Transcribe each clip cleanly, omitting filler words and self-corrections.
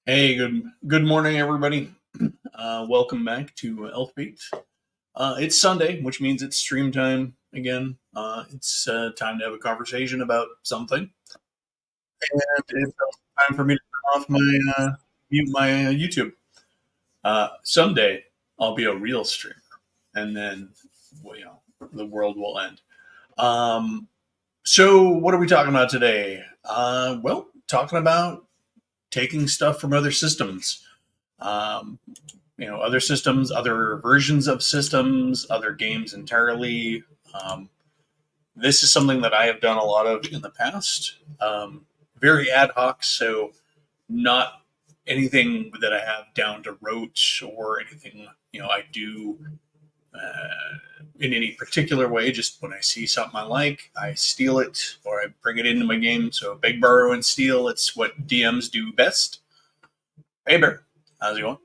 Hey, good morning, everybody. Welcome back to Elfbait. It's Sunday, which means it's stream time again. It's time to have a conversation about something, and it's also time for me to turn off my mute my YouTube. Someday I'll be a real streamer, and then well, the world will end. Um, so, what are we talking about today? Talking about taking stuff from other systems. Um, other systems, other versions of systems, other games entirely. Um, this is something that I have done a lot of in the past. Very ad hoc, so not anything that I have down to rote or anything I do in any particular way. Just when I see something I like, I steal it or I bring it into my game. So beg, borrow, and steal. It's what DMs do best. Hey, Bear, how's it going? All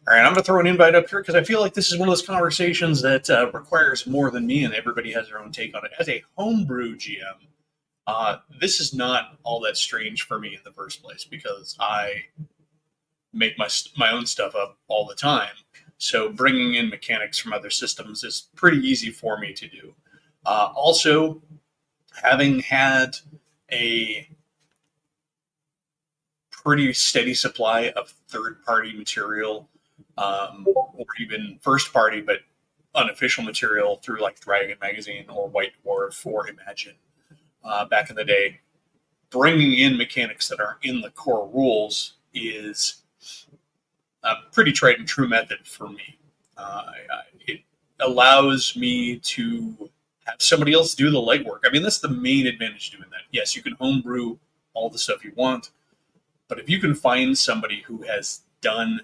right, I'm going to throw an invite up here because I feel like this is one of those conversations that requires more than me, and everybody has their own take on it. As a homebrew GM, this is not all that strange for me in the first place because I make my own stuff up all the time. So bringing in mechanics from other systems is pretty easy for me to do. Also, having had a pretty steady supply of third-party material or even first-party but unofficial material through like Dragon Magazine or White Dwarf or Imagine back in the day, bringing in mechanics that are in the core rules is a pretty tried and true method for me. It allows me to have somebody else do the legwork. I mean, that's the main advantage doing that. Yes, you can homebrew all the stuff you want, but if you can find somebody who has done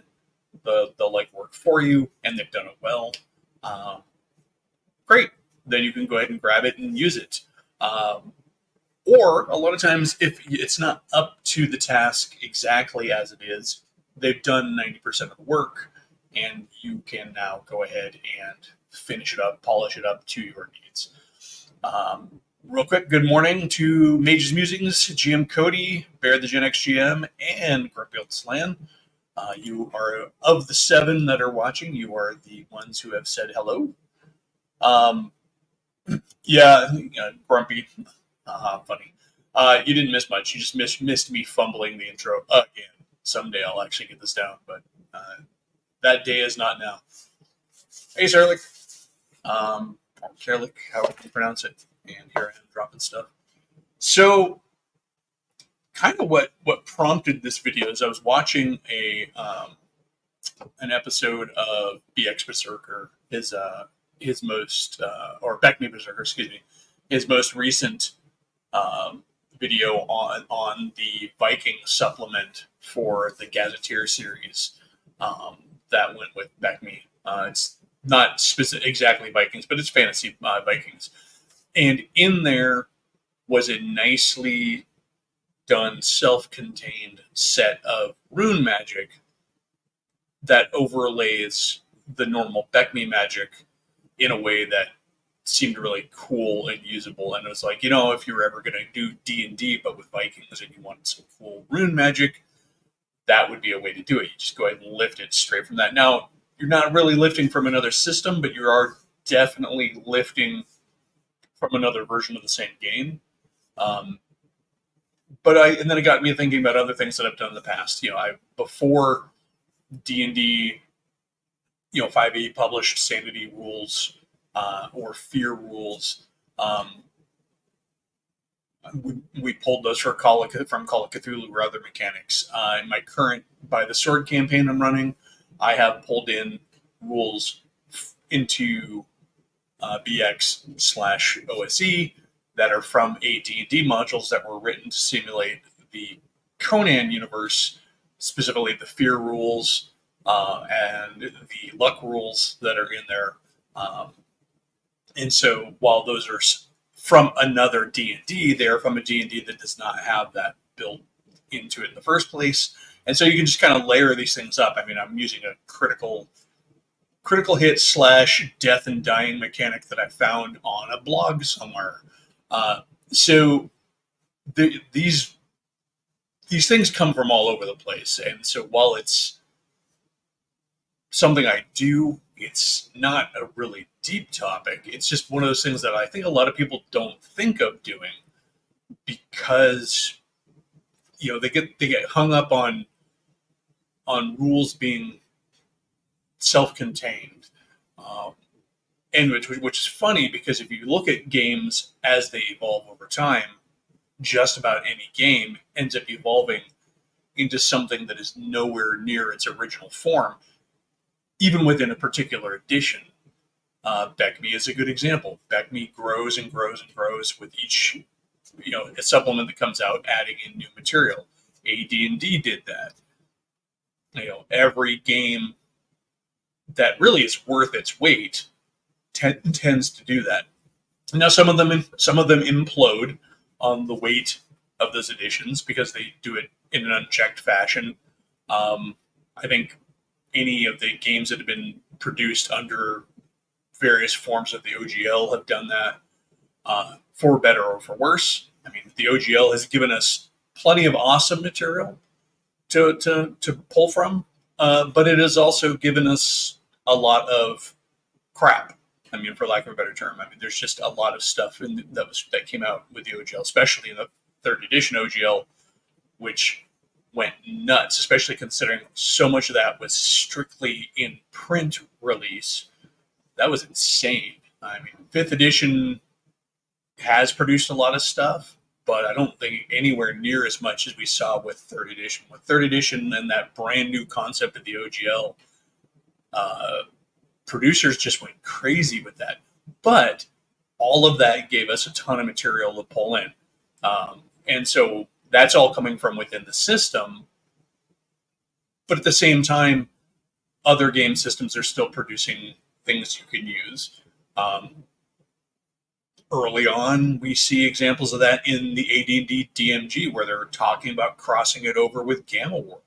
the legwork for you and they've done it well, great. Then you can go ahead and grab it and use it. Or a lot of times, if it's not up to the task exactly as it is, they've done 90% of the work, and you can now go ahead and finish it up, polish it up to your needs. Real quick, good morning to Mage's Musings, GM Cody, Bear the Gen X GM, and Grumpy Old Slan. You are, of the 7 that are watching, you are the ones who have said hello. Grumpy. Funny. You didn't miss much. You just missed me fumbling the intro again. Someday I'll actually get this down, but that day is not now. Hey, Serlick. Kerlick, however you pronounce it. And here I am dropping stuff. So, kind of what prompted this video is I was watching an episode of BX Berserker, his most or Back Me Berserker, excuse me, his most recent video on the Viking supplement for the Gazetteer series that went with Back Me. It's not specific exactly Vikings, but it's fantasy Vikings. And in there was a nicely done self-contained set of rune magic that overlays the normal Beckme magic in a way that seemed really cool and usable. And it was like, if you're ever going to do D&D but with Vikings and you want some cool rune magic, that would be a way to do it. You just go ahead and lift it straight from that. Now, you're not really lifting from another system, but you are definitely lifting from another version of the same game. And then it got me thinking about other things that I've done in the past. Before D&D, 5e published Sanity rules or Fear rules. We pulled those from Call of Cthulhu or other mechanics. In my current By the Sword campaign I'm running, I have pulled in rules into BX/OSE that are from AD&D modules that were written to simulate the Conan universe, specifically the Fear rules and the Luck rules that are in there. And so while those are from another D&D, they're from a D&D that does not have that built into it in the first place. And so you can just kind of layer these things up. I mean, I'm using a critical hit / death and dying mechanic that I found on a blog somewhere. So these these things come from all over the place. And so while it's something I do, it's not a really deep topic. It's just one of those things that I think a lot of people don't think of doing because they get hung up on rules being self-contained, and which is funny because if you look at games as they evolve over time, just about any game ends up evolving into something that is nowhere near its original form, even within a particular edition. BECME is a good example. BECME grows and grows and grows with each, a supplement that comes out, adding in new material. AD&D did that. Every game that really is worth its weight tends to do that. Now, some of them implode on the weight of those editions because they do it in an unchecked fashion. I think any of the games that have been produced under various forms of the OGL have done that, for better or for worse. I mean, the OGL has given us plenty of awesome material to pull from, but it has also given us a lot of crap. I mean, for lack of a better term. I mean, there's just a lot of stuff that came out with the OGL, especially in the third edition OGL, which went nuts, especially considering so much of that was strictly in print release. That was insane. I mean, fifth edition has produced a lot of stuff, but I don't think anywhere near as much as we saw with third edition. With third edition and that brand new concept of the OGL, producers just went crazy with that. But all of that gave us a ton of material to pull in. And so that's all coming from within the system. But at the same time, other game systems are still producing things you can use. Early on, we see examples of that in the AD&D DMG, where they're talking about crossing it over with Gamma World.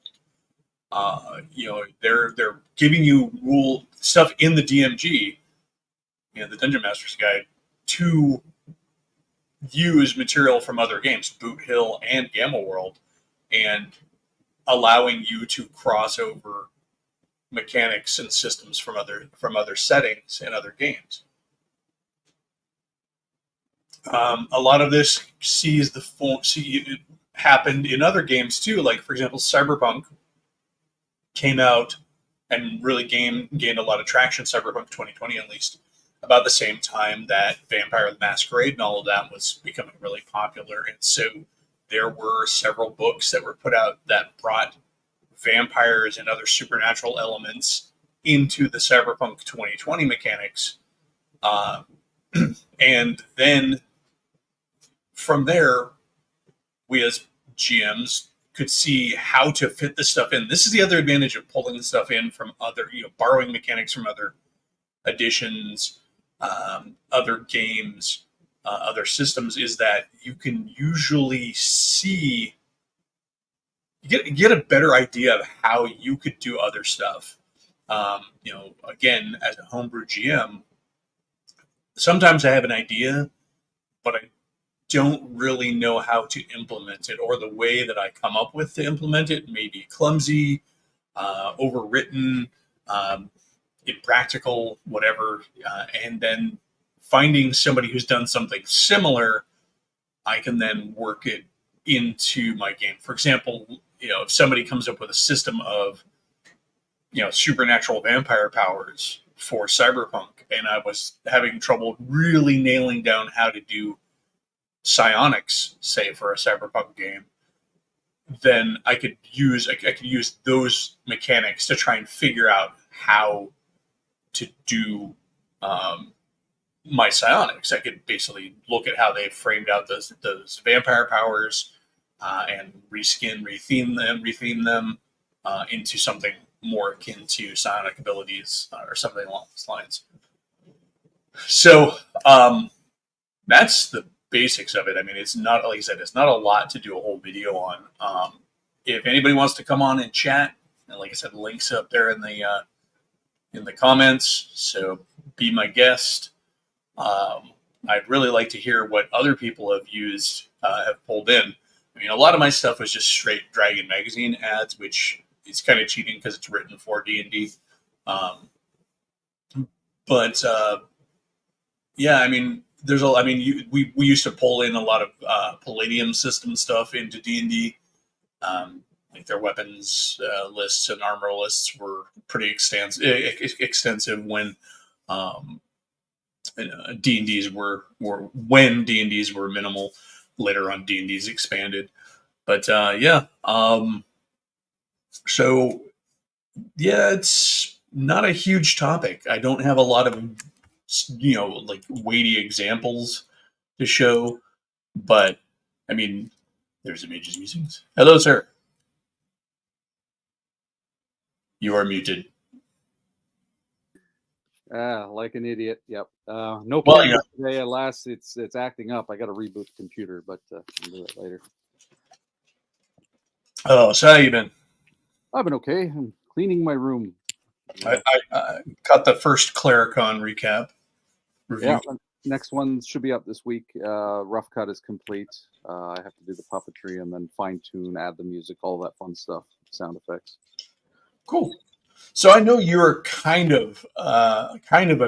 They're giving you rule stuff in the DMG, the Dungeon Master's Guide, to use material from other games, Boot Hill and Gamma World, and allowing you to cross over mechanics and systems from other settings and other games. A lot of this it happened in other games too. Like, for example, Cyberpunk came out and really gained a lot of traction, Cyberpunk 2020 at least, about the same time that Vampire the Masquerade and all of that was becoming really popular. And so there were several books that were put out that brought vampires and other supernatural elements into the Cyberpunk 2020 mechanics. And then from there, we as GMs could see how to fit this stuff in. This is the other advantage of pulling stuff in from other, borrowing mechanics from other editions, other games, other systems, is that you can usually see, get a better idea of how you could do other stuff. Again, as a homebrew GM, sometimes I have an idea, but I don't really know how to implement it, or the way that I come up with to implement it may be clumsy, overwritten, impractical, whatever. And then finding somebody who's done something similar, I can then work it into my game. For example, if somebody comes up with a system of, supernatural vampire powers for Cyberpunk, and I was having trouble really nailing down how to do psionics, say, for a Cyberpunk game, then I could use those mechanics to try and figure out how to do my psionics. I could basically look at how they framed out those vampire powers and retheme them into something more akin to psionic abilities or something along those lines. So that's the basics of it. I mean, it's not, like I said, it's not a lot to do a whole video on. If anybody wants to come on and chat, and like I said, links up there in the comments. So be my guest. I'd really like to hear what other people have used, have pulled in. I mean, a lot of my stuff was just straight Dragon Magazine ads, which is kind of cheating because it's written for D&D. Um, but yeah, I mean, we used to pull in a lot of Palladium system stuff into D&D. Like their weapons lists and armor lists were pretty extensive when um, D&Ds were when D&Ds were minimal. Later on, D&Ds expanded. But yeah, so yeah, it's not a huge topic. I don't have a lot of like weighty examples to show, but I mean, there's images musings. Hello, sir. You are muted. Like an idiot. Yep. No Well, camera today. Alas, it's acting up. I got to reboot the computer, but I'll do it later. Oh, so how you been? I've been okay. I'm cleaning my room. I caught the first Claricon recap review. Yeah, next one should be up this week. Rough cut is complete. I have to do the puppetry and then fine tune, add the music, all that fun stuff, sound effects. Cool. So I know you're kind of a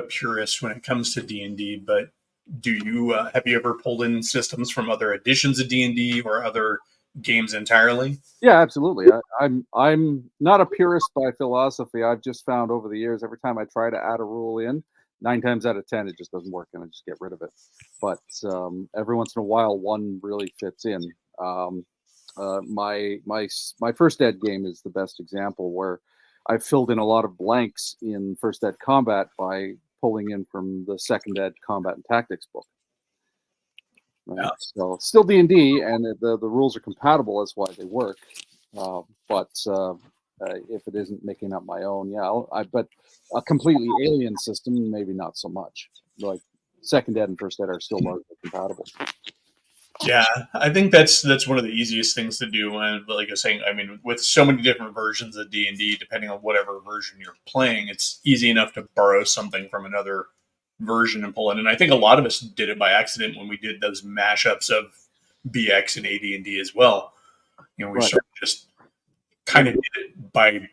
purist when it comes to D&D, but do you have you ever pulled in systems from other editions of D&D or other games entirely? Yeah, absolutely. I'm not a purist by philosophy. I've just found over the years, every time I try to add a rule in, 9 times out of 10 it just doesn't work, and I just get rid of it. But every once in a while, one really fits in. My first ed game is the best example where I filled in a lot of blanks in first ed combat by pulling in from the second ed combat and tactics book. Right? Yeah. So still D&D, and the rules are compatible. That's why they work. But if it isn't making up my own, yeah, but a completely alien system, maybe not so much. Like second ed and first ed are still largely compatible. Yeah, I think that's one of the easiest things to do. And like I was saying, I mean, with so many different versions of D&D, depending on whatever version you're playing, it's easy enough to borrow something from another version and pull it. And I think a lot of us did it by accident when we did those mashups of BX and AD&D as well. You know, we sort of just kind of did it by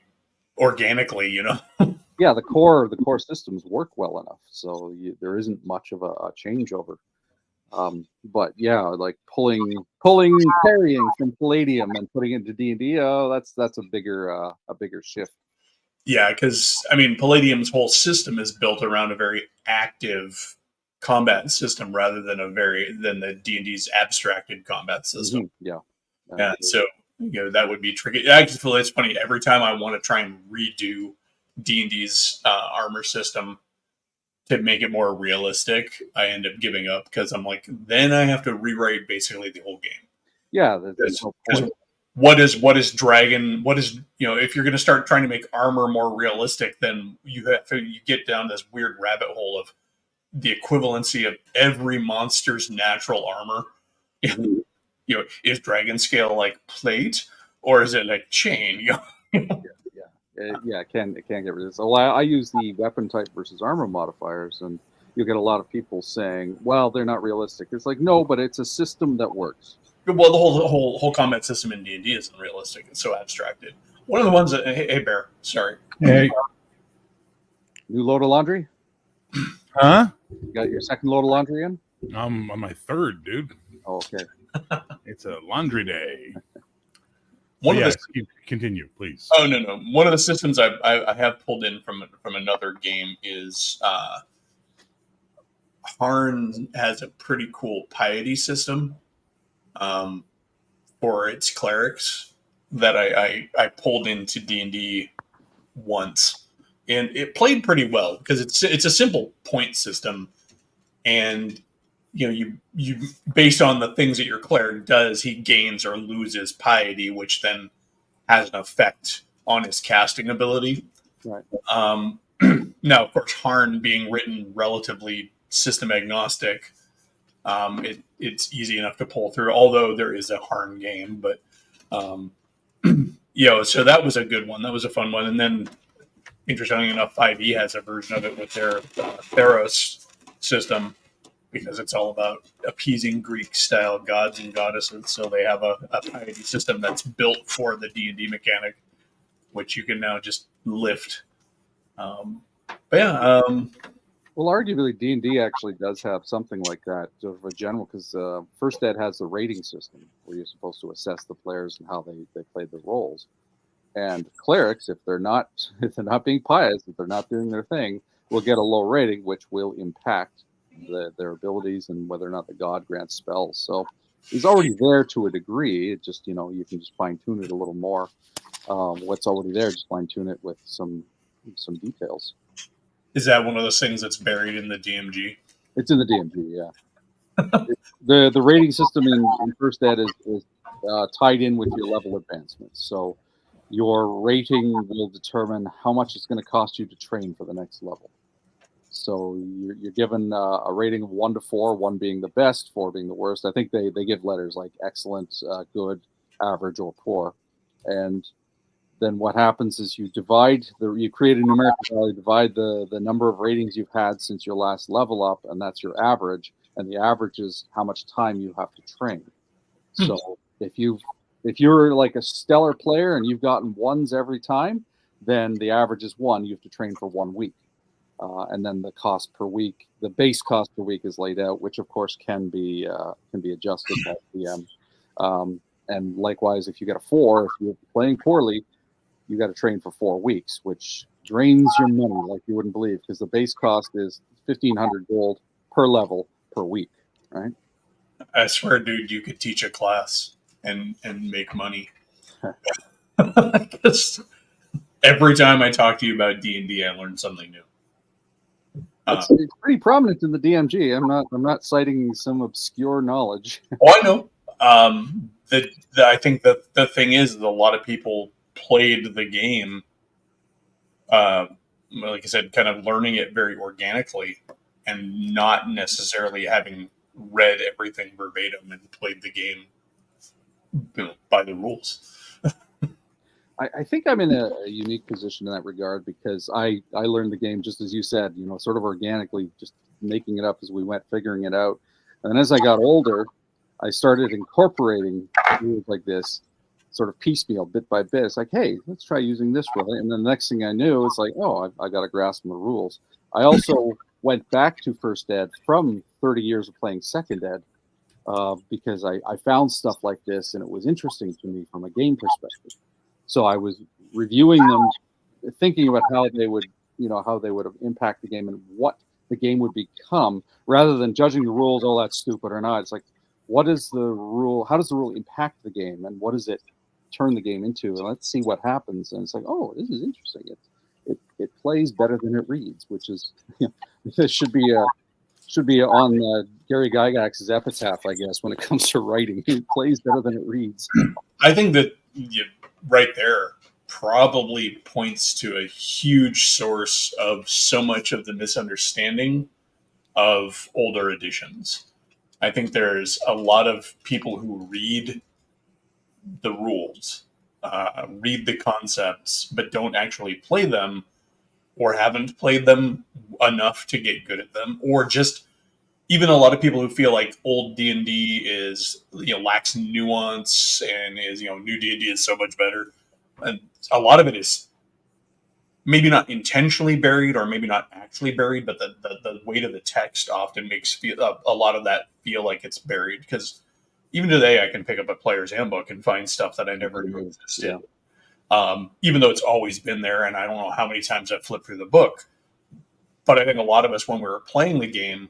organically, you know. Yeah, the core systems work well enough, so there isn't much of a changeover. But yeah, like pulling parrying from Palladium and putting it into D&D, that's a bigger shift. Yeah, because I mean, Palladium's whole system is built around a very active combat system rather than the D&D's abstracted combat system. Mm-hmm. Yeah. Yeah, so that would be tricky. I actually feel it's funny every time I want to try and redo D&D's armor system to make it more realistic, I end up giving up because I'm like, then I have to rewrite basically the whole game. Yeah, that's what is dragon? What is if you're going to start trying to make armor more realistic, then you get down this weird rabbit hole of the equivalency of every monster's natural armor. Is dragon scale like plate or is it like chain? Yeah, it can get rid of this. So I use the weapon type versus armor modifiers, and you'll get a lot of people saying, "Well, they're not realistic." It's like, no, but it's a system that works. Well, the whole combat system in D&D isn't realistic; it's so abstracted. One of the ones that hey Bear, sorry, hey, new load of laundry, huh? You got your second load of laundry in? I'm on my third, dude. Oh, okay. It's a laundry day. Continue, please. Oh no. One of the systems I have pulled in from another game is Harn has a pretty cool piety system for its clerics that I pulled into D&D once, and it played pretty well because it's a simple point system, and you based on the things that your cleric does, he gains or loses piety, which then has an effect on his casting ability. Right. Now, of course, Harn being written relatively system agnostic, it's easy enough to pull through, although there is a Harn game. But, so that was a good one. That was a fun one. And then, interestingly enough, 5e has a version of it with their Theros system, because it's all about appeasing Greek-style gods and goddesses. So they have a piety system that's built for the D&D mechanic, which you can now just lift. But yeah, Well, arguably, D&D actually does have something like that, sort of a general, because First Ed has the rating system where you're supposed to assess the players and how they played their roles. And clerics, if they're not being pious, if they're not doing their thing, will get a low rating, which will impact their abilities and whether or not the god grants spells. So he's already there to a degree. It just, you can just fine tune it a little more. What's already there, just fine tune it with some details. is that one of those things that's buried in the DMG? It's in the DMG, yeah. The rating system in First Ed is tied in with your level advancement. So your rating will determine how much it's going to cost you to train for the next level. So you're given a rating of 1 to 4, 1 being the best, 4 being the worst. I think they give letters like excellent, good, average, or poor. And then what happens is you create a numerical value, divide the number of ratings you've had since your last level up, and that's your average. And the average is how much time you have to train. So if you're like a stellar player and you've gotten 1s every time, then the average is 1. You have to train for 1 week. And then the cost per week, the base cost per week is laid out, which of course can be adjusted by DM. And likewise, if you get a 4, if you're playing poorly, you got to train for 4 weeks, which drains your money like you wouldn't believe, because the base cost is 1,500 gold per level per week, right? I swear, dude, you could teach a class and make money. Just every time I talk to you about D&D, I learn something new. It's pretty prominent in the DMG. I'm not citing some obscure knowledge. Oh, I know. I think that the thing is that a lot of people played the game, like I said, kind of learning it very organically and not necessarily having read everything verbatim and played the game by the rules. I think I'm in a unique position in that regard, because I learned the game just as you said, sort of organically, just making it up as we went, figuring it out. And as I got older, I started incorporating rules like this, sort of piecemeal, bit by bit. It's like, hey, let's try using this rule. And then the next thing I knew, it's like, oh, I got to grasp the rules. I also went back to First Ed from 30 years of playing Second Ed, because I found stuff like this and it was interesting to me from a game perspective. So I was reviewing them, thinking about how they would have impact the game and what the game would become, rather than judging the rules, oh, that's stupid or not. It's like, what is the rule? How does the rule impact the game, and what does it turn the game into? And let's see what happens. And it's like, oh, this is interesting. It plays better than it reads, which is this should be on Gary Gygax's epitaph, I guess, when it comes to writing. It plays better than it reads. I think that right there probably points to a huge source of so much of the misunderstanding of older editions. I think there's a lot of people who read the rules, read the concepts, but don't actually play them, or haven't played them enough to get good at them, or just even a lot of people who feel like old D&D is, lacks nuance and is, new D&D is so much better. And a lot of it is maybe not intentionally buried or maybe not actually buried, but the weight of the text often makes a lot of that feel like it's buried. Because even today, I can pick up a player's handbook and find stuff that I never knew existed. Yeah. Even though it's always been there, and I don't know how many times I've flipped through the book. But I think a lot of us, when we were playing the game,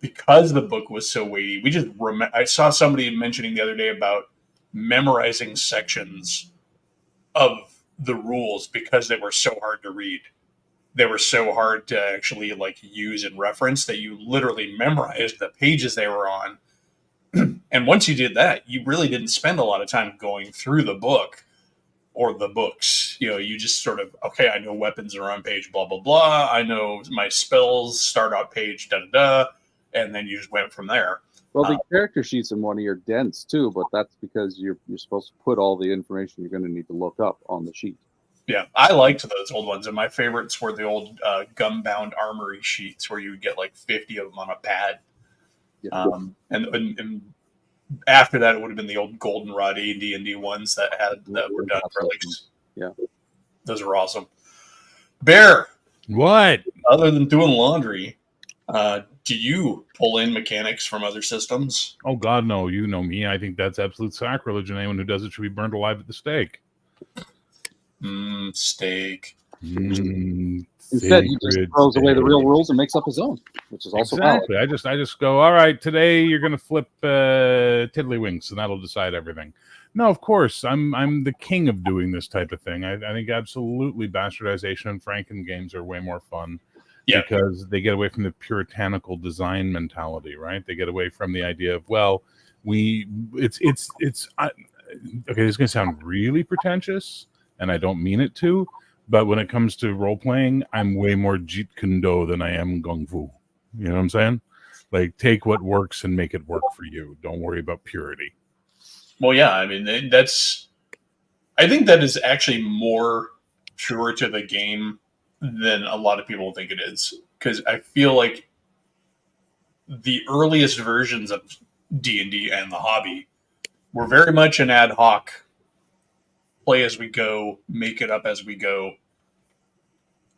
because the book was so weighty, we just I saw somebody mentioning the other day about memorizing sections of the rules because they were so hard to read. They were so hard to actually use and reference that you literally memorized the pages they were on. And once you did that, you really didn't spend a lot of time going through the book or the books. You just sort of, okay, I know weapons are on page blah, blah, blah. I know my spells start on page da, da, da. And then you just went from there. Well, the character sheets in one of your dents too, but that's because you're supposed to put all the information you're going to need to look up on the sheet. Yeah, I liked those old ones, and my favorites were the old gum-bound armory sheets where you would get like 50 of them on a pad. Yeah. And after that, it would have been the old goldenrod AD&D ones that were done for like. Yeah. Those were awesome. Bear, What? other than doing laundry, do you pull in mechanics from other systems? Oh God, no! You know me. I think that's absolute sacrilege, and anyone who does it should be burned alive at the stake. Steak. Instead, he just Sacred throws away the real steak. rules and makes up his own, which is also Exactly. valid. I just go, all right, today you're gonna flip tiddlywinks, and that'll decide everything. No, of course, I'm the king of doing this type of thing. I think absolutely bastardization and Franken games are way more fun. Yeah. Because they get away from the puritanical design mentality, right? They get away from the idea of, well, okay, this is going to sound really pretentious, and I don't mean it to, but when it comes to role playing, I'm way more Jeet Kune Do than I am Gung Fu. You know what I'm saying? Like, take what works and make it work for you. Don't worry about purity. Well, yeah, I mean, I think that is actually more truer to the game than a lot of people think it is. Because I feel like the earliest versions of D&D and the hobby were very much an ad hoc, play as we go, make it up as we go.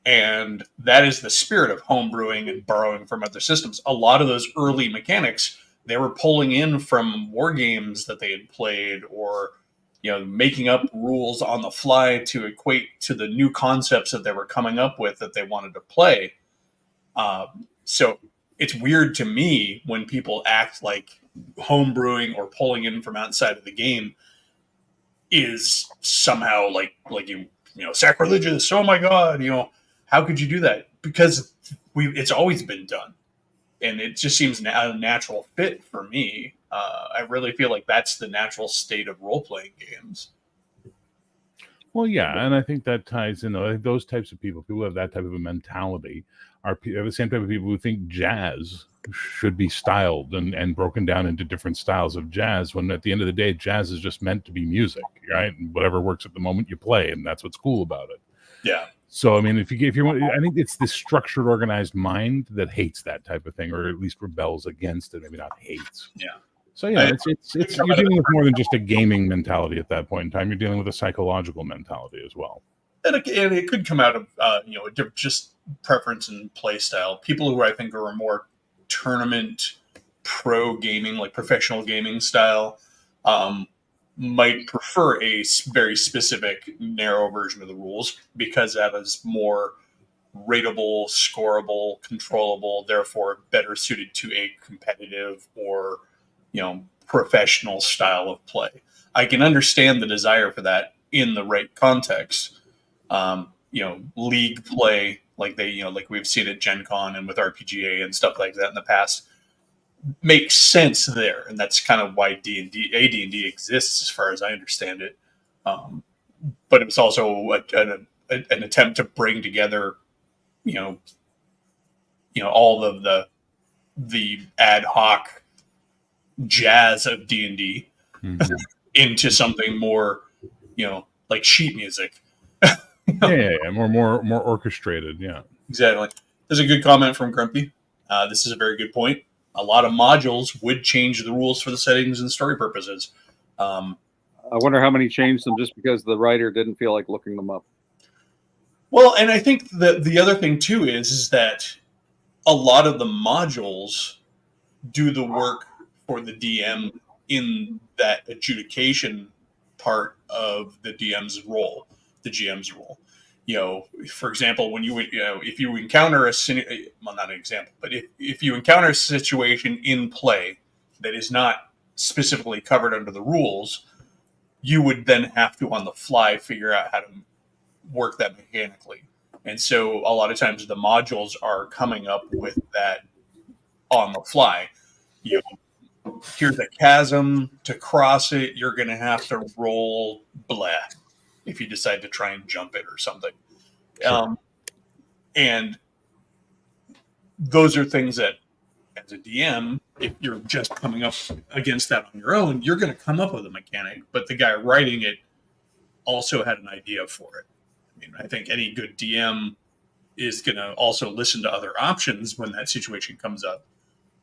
And that is the spirit of homebrewing and borrowing from other systems. A lot of those early mechanics, they were pulling in from war games that they had played, or making up rules on the fly to equate to the new concepts that they were coming up with that they wanted to play. So it's weird to me when people act like homebrewing or pulling in from outside of the game is somehow like sacrilegious. Oh my God, how could you do that? Because it's always been done, and it just seems a natural fit for me. I really feel like that's the natural state of role-playing games. Well, yeah, and I think that ties in. I think those types of people who have that type of a mentality, are the same type of people who think jazz should be styled and broken down into different styles of jazz, when at the end of the day, jazz is just meant to be music, right? And whatever works at the moment you play, and that's what's cool about it. Yeah. So, I mean, if you want, I think it's this structured, organized mind that hates that type of thing, or at least rebels against it. Maybe not hates. Yeah. So yeah, it's you're dealing with more than just a gaming mentality at that point in time. You're dealing with a psychological mentality as well. And it could come out of just preference and play style. People who I think are more tournament pro gaming, like professional gaming style, might prefer a very specific, narrow version of the rules, because that is more rateable, scoreable, controllable, therefore better suited to a competitive or professional style of play. I can understand the desire for that in the right context. League play, like like we've seen at Gen Con and with RPGA and stuff like that in the past, makes sense there, and that's kind of why AD&D exists, as far as I understand it. But it was also an attempt to bring together, all of the ad hoc jazz of D&D into something more, like sheet music. Yeah, more orchestrated. Yeah, exactly. There's a good comment from Grumpy. This is a very good point. A lot of modules would change the rules for the settings and story purposes. I wonder how many changed them just because the writer didn't feel like looking them up. Well, and I think that the other thing too is that a lot of the modules do the work for the DM in that adjudication part of the DM's role, the GM's role. For example, when if you encounter not an example, but if you encounter a situation in play that is not specifically covered under the rules, you would then have to on the fly figure out how to work that mechanically. And so a lot of times the modules are coming up with that on the fly. Here's a chasm. To cross it, you're going to have to roll blah if you decide to try and jump it or something. Sure. And those are things that, as a DM, if you're just coming up against that on your own, you're going to come up with a mechanic, but the guy writing it also had an idea for it. mean, I think any good DM is going to also listen to other options when that situation comes up.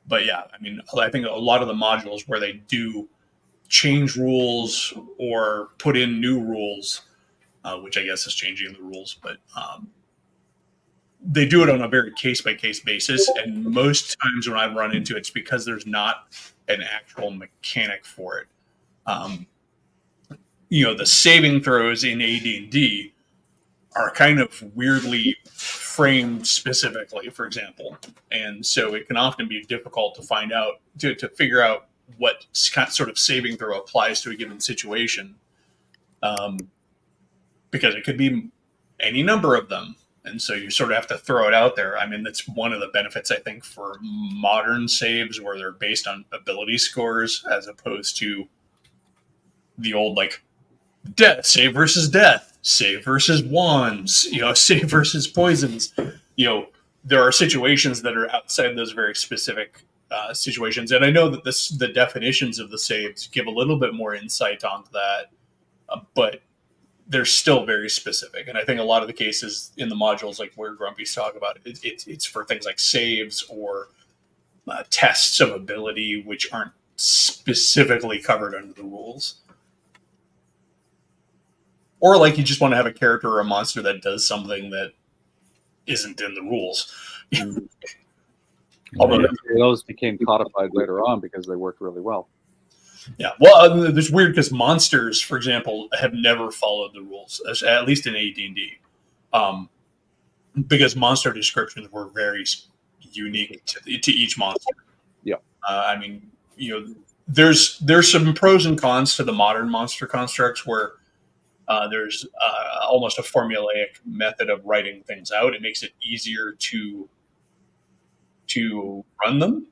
But yeah, I mean, I think a lot of the modules where they do change rules or put in new rules, which I guess is changing the rules, but they do it on a very case by case basis. And most times when I run into it, it's because there's not an actual mechanic for it. The saving throws in AD&D are kind of weirdly framed specifically, for example. And so it can often be difficult to find out, to figure out what sort of saving throw applies to a given situation. Because it could be any number of them. And so you sort of have to throw it out there. I mean, that's one of the benefits, I think, for modern saves where they're based on ability scores as opposed to the old, like, death, save versus death, save versus wands, save versus poisons. There are situations that are outside those very specific situations. And I know that the definitions of the saves give a little bit more insight onto that, but they're still very specific. And I think a lot of the cases in the modules, like where Grumpy's talk about it, it's for things like saves or tests of ability, which aren't specifically covered under the rules. Or like you just want to have a character or a monster that does something that isn't in the rules. Although those became codified later on because they worked really well. Yeah, well, it's weird because monsters, for example, have never followed the rules, at least in AD&D, because monster descriptions were very unique to each monster. Yeah, I mean, there's some pros and cons to the modern monster constructs where there's almost a formulaic method of writing things out. It makes it easier to run them.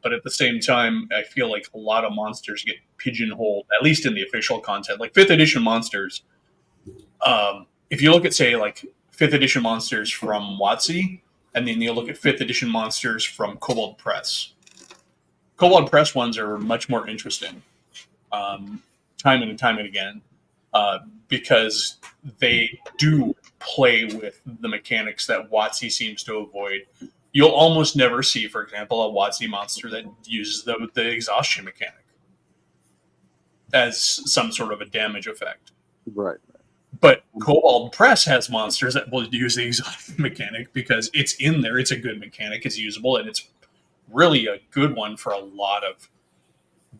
But at the same time, I feel like a lot of monsters get pigeonholed, at least in the official content. Like 5th edition monsters, if you look at, say, like 5th edition monsters from WotC, and then you look at 5th edition monsters from Kobold Press. Kobold Press ones are much more interesting, time and time and again, because they do play with the mechanics that WotC seems to avoid. You'll almost never see, for example, a WotC monster that uses the exhaustion mechanic as some sort of a damage effect. Right. But Kobold Press has monsters that will use the exhaustion mechanic because it's in there. It's a good mechanic. It's usable, and it's really a good one for a lot of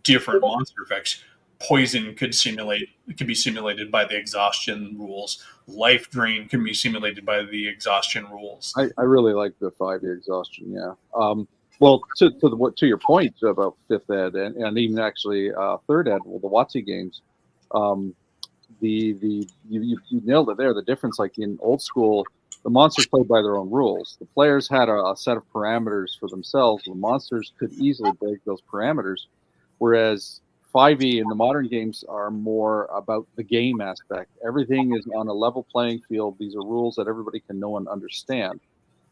different monster effects. Poison could be simulated by the exhaustion rules. Life drain can be simulated by the exhaustion rules. I really like the 5-year exhaustion. Yeah. Well, to your point about 5th ed and even actually 3rd ed, well, the WotC games, you nailed it there. The difference, like in old school, the monsters played by their own rules. The players had a set of parameters for themselves. The monsters could easily break those parameters, whereas 5e in the modern games are more about the game aspect. Everything is on a level playing field. These are rules that everybody can know and understand,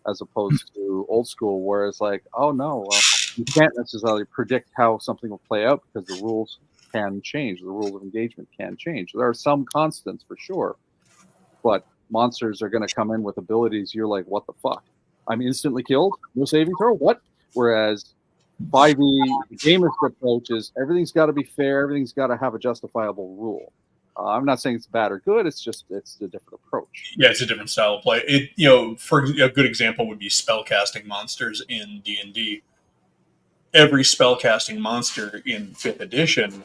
as opposed to old school, where it's like, oh no, well, you can't necessarily predict how something will play out because the rules can change. The rules of engagement can change. There are some constants for sure, but monsters are going to come in with abilities. You're like, what the fuck? I'm instantly killed. No saving throw. What? Whereas 5e, the gamer's approach is everything's got to be fair. Everything's got to have a justifiable rule. I'm not saying it's bad or good. It's a different approach. Yeah, it's a different style of play. For a good example would be spellcasting monsters in D&D. Every spellcasting monster in 5th edition,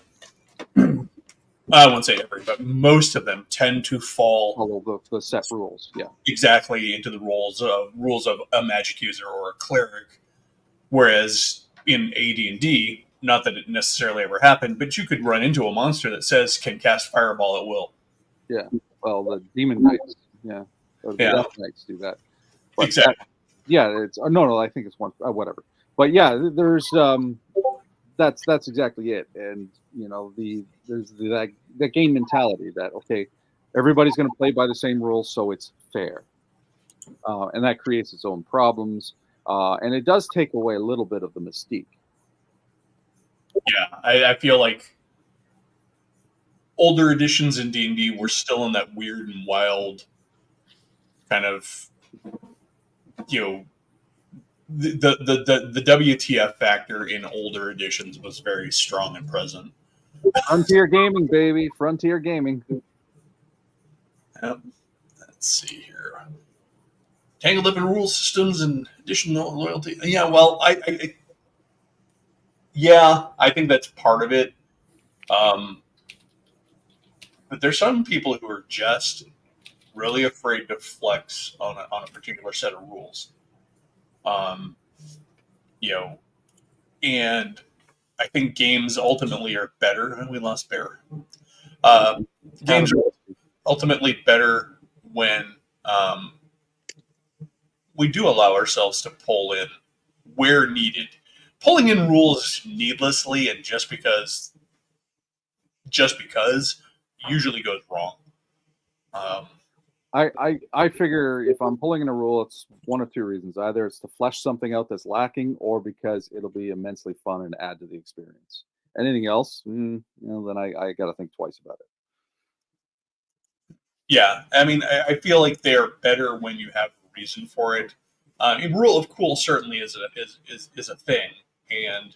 I won't say every, but most of them tend to Follow the set rules. Yeah, exactly into the rules of a magic user or a cleric. Whereas in AD&D, not that it necessarily ever happened, but you could run into a monster that says can cast fireball at will. Yeah. Well, the demon knights, or the death knights do that. But exactly. It's no. I think it's one. Whatever. But yeah, there's that's exactly it. And there's that game mentality that okay, everybody's going to play by the same rules, so it's fair, and that creates its own problems. And it does take away a little bit of the mystique. Yeah, I feel like older editions in D&D were still in that weird and wild kind of, the WTF factor in older editions was very strong and present. Frontier gaming, baby. Frontier gaming. Yep. Let's see here. Tangled up in rule systems and additional loyalty. Yeah, well, I think that's part of it. But there's some people who are just really afraid to flex on a particular set of rules. And I think games ultimately are better. We lost Bear. Games are ultimately better when we do allow ourselves to pull in where needed. Pulling in rules needlessly and just because usually goes wrong. I figure if I'm pulling in a rule, it's one of two reasons. Either it's to flesh something out that's lacking, or because it'll be immensely fun and add to the experience. Anything else, then I got to think twice about it. Yeah, I mean, I feel like they're better when you have a reason for it. Rule of cool certainly is a thing, and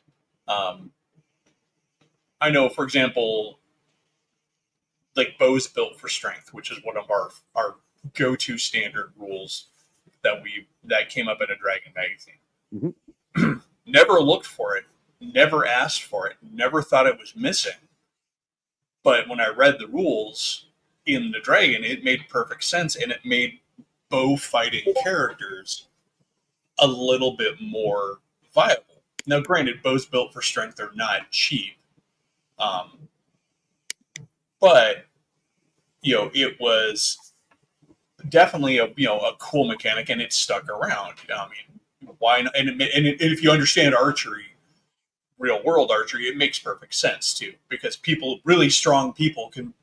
I know, for example, like bows built for strength, which is one of our go-to standard rules that came up in a Dragon magazine. Mm-hmm. Never looked for it, never asked for it, never thought it was missing. But when I read the rules in the Dragon, it made perfect sense, and it made bow fighting characters a little bit more viable. Now, granted, bows built for strength are not cheap, but it was definitely a cool mechanic, and it stuck around. I mean, why not? And if you understand archery, real world archery, it makes perfect sense too, because really strong people can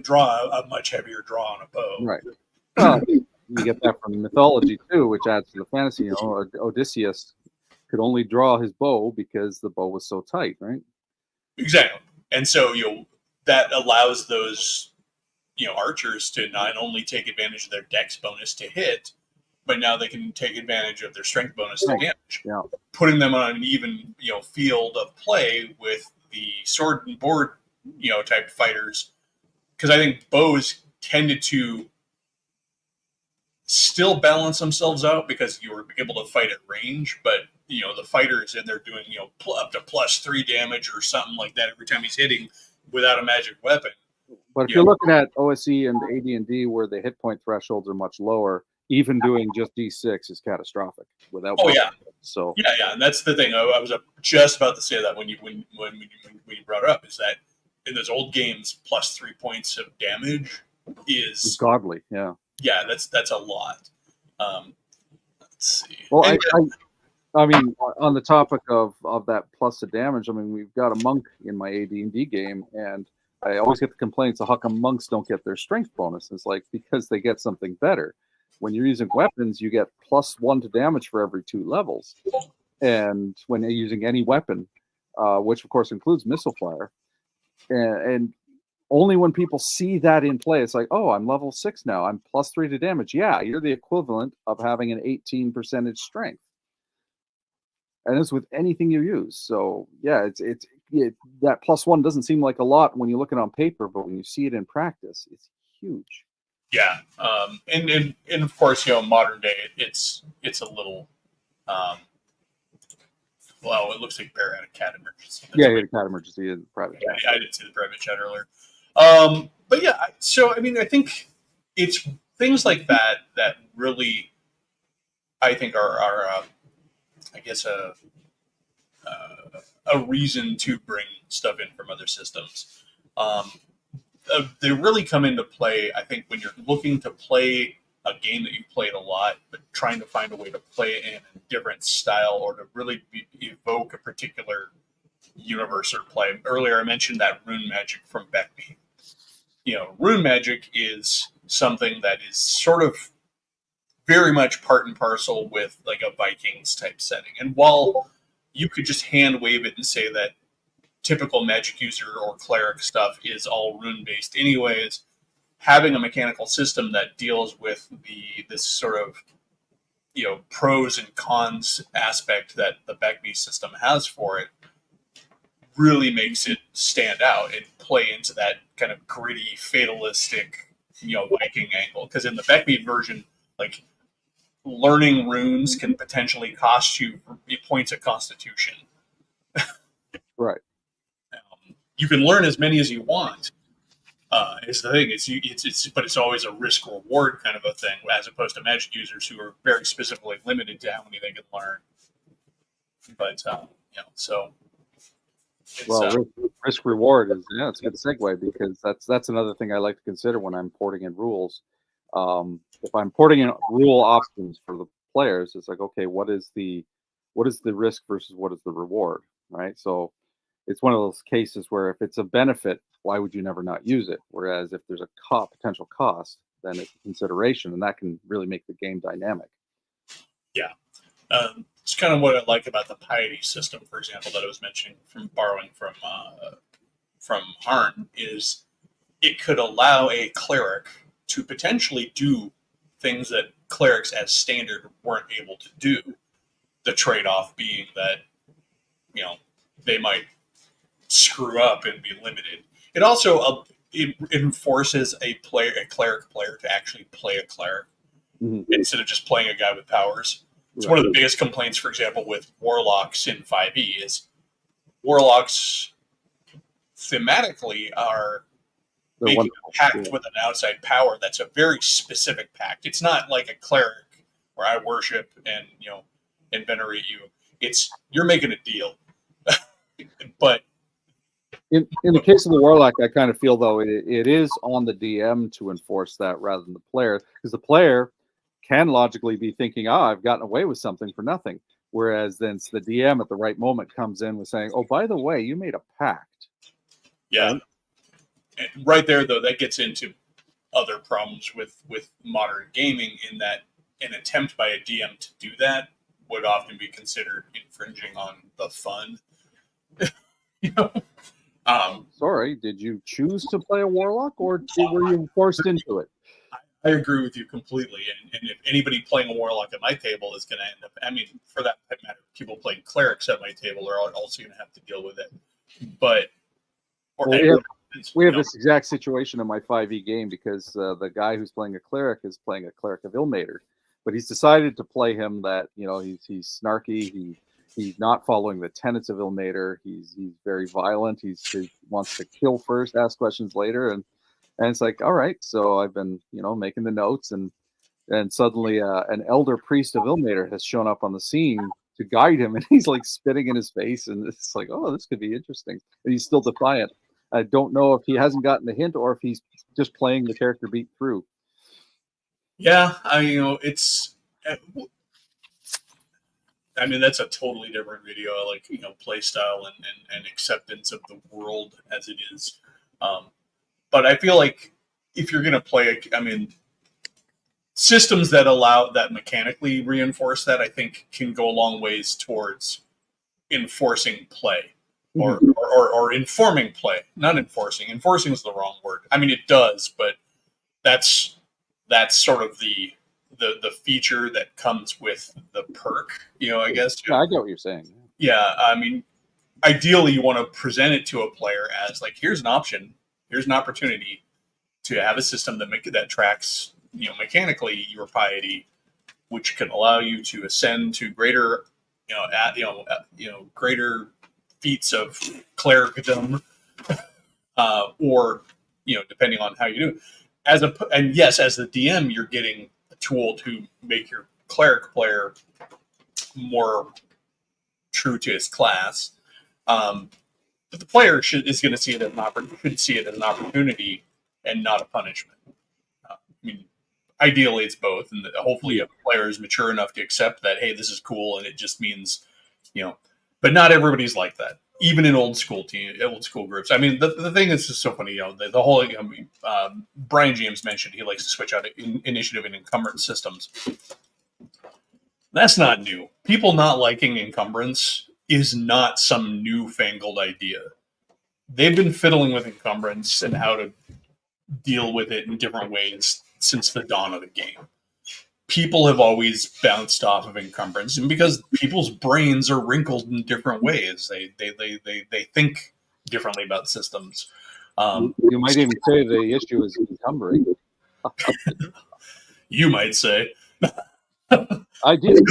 draw a much heavier draw on a bow. Right. Well, you get that from mythology too, which adds to the fantasy. Odysseus could only draw his bow because the bow was so tight, right? Exactly. And so that allows those archers to not only take advantage of their dex bonus to hit, but now they can take advantage of their strength bonus to damage. Yeah. Putting them on an even field of play with the sword and board type fighters, because I think bows tended to still balance themselves out because you were able to fight at range, but the fighters and they're doing up to +3 damage or something like that every time he's hitting without a magic weapon. But if you're looking at OSE and AD&D, where the hit point thresholds are much lower, even doing just D6 is catastrophic without. Oh yeah. So yeah, and that's the thing. I was just about to say that when you brought it up, is that in those old games, +3 points of damage is godly. Yeah. Yeah, that's a lot. Let's see. Well, I mean, on the topic of that plus the damage, I mean, we've got a monk in my AD&D game, and I always get the complaints of how come monks don't get their strength bonus. It's like, because they get something better. When you're using weapons, you get +1 to damage for every 2 levels. And when you're using any weapon, which of course includes missile fire, and only when people see that in play, it's like, oh, I'm level 6 now. I'm +3 to damage. Yeah, you're the equivalent of having an 18% strength. And it's with anything you use. So yeah, it's that +1 doesn't seem like a lot when you look at it on paper, but when you see it in practice, it's huge. Yeah, and of course, modern day, it's a little. Well, it looks like Bear had a cat emergency. Yeah, he had a cat emergency in private chat. I did see the private chat earlier. But yeah, so I mean, I think it's things like that really, I think, are I guess a reason to bring stuff in from other systems. They really come into play, I think, when you're looking to play a game that you played a lot, but trying to find a way to play it in a different style or to really evoke a particular universe or play. Earlier, I mentioned that rune magic from Beckby. Rune magic is something that is sort of very much part and parcel with like a Vikings type setting. And while you could just hand wave it and say that typical magic user or cleric stuff is all rune based anyways, having a mechanical system that deals with this sort of pros and cons aspect that the Beckby system has for it really makes it stand out and play into that kind of gritty, fatalistic, Viking angle. Because in the Beckby version, like, learning runes can potentially cost you points of constitution. Right. You can learn as many as you want. Is the thing. But it's always a risk reward kind of a thing, as opposed to Magic users who are very specifically limited to how many they can learn. But so. Well, risk reward is it's a good segue, because that's another thing I like to consider when I'm porting in rules. If I'm porting in rule options for the players, it's like, okay, what is the risk versus what is the reward, right? So it's one of those cases where if it's a benefit, why would you never not use it? Whereas if there's a potential cost, then it's a consideration, and that can really make the game dynamic. Yeah. It's kind of what I like about the piety system, for example, that I was mentioning from borrowing from Harn, is it could allow a cleric to potentially do things that clerics as standard weren't able to do. The trade-off being that, they might screw up and be limited. It also it enforces a cleric player to actually play a cleric instead of just playing a guy with powers. It's one of the biggest complaints, for example, with warlocks in 5e is warlocks thematically are making a pact with an outside power that's a very specific pact. It's not like a cleric where I worship and and venerate you. It's you're making a deal. But in the case of the warlock, I kind of feel though it is on the DM to enforce that rather than the player, because the player can logically be thinking, I've gotten away with something for nothing. Whereas then the DM at the right moment comes in with saying, oh, by the way, you made a pact. Yeah. Right? And right there, though, that gets into other problems with modern gaming, in that an attempt by a DM to do that would often be considered infringing on the fun. Sorry, did you choose to play a warlock, or were you forced into it? I agree with you completely. And if anybody playing a warlock at my table is going to end up, for that matter, people playing clerics at my table are also going to have to deal with it. But we have this exact situation in my 5e game, because the guy who's playing a cleric is playing a cleric of Ilmater, but he's decided to play him that he's snarky. He's not following the tenets of Ilmater. He's very violent. He wants to kill first, ask questions later, and it's like, all right. So I've been making the notes, and suddenly an elder priest of Ilmater has shown up on the scene to guide him, and he's like spitting in his face, and it's like, oh, this could be interesting. And he's still defiant. I don't know if he hasn't gotten the hint or if he's just playing the character beat through. Yeah, it's. That's a totally different video. I like play style and acceptance of the world as it is. But I feel like if you're going to play, systems that allow that mechanically reinforce that, I think, can go a long ways towards enforcing play. Or informing play, not enforcing. Enforcing is the wrong word. It does, but that's sort of the feature that comes with the perk. I guess. Yeah, I get what you're saying. Yeah, ideally, you want to present it to a player as like, here's an option, here's an opportunity to have a system that tracks, mechanically your piety, which can allow you to ascend to greater, greater feats of clericdom, or depending on how you do. And yes, as the DM, you're getting a tool to make your cleric player more true to his class. But the player is going to see it as an opportunity and not a punishment. Ideally, it's both, and hopefully, a player is mature enough to accept that, hey, this is cool, and it just means, But not everybody's like that, even in old school groups. The thing is just so funny. The whole Brian James mentioned he likes to switch out initiative and encumbrance systems. That's not new. People not liking encumbrance is not some newfangled idea. They've been fiddling with encumbrance and how to deal with it in different ways since the dawn of the game. People have always bounced off of encumbrance, and because people's brains are wrinkled in different ways, they think differently about systems. You might even say the issue is encumbering. You might say, I did.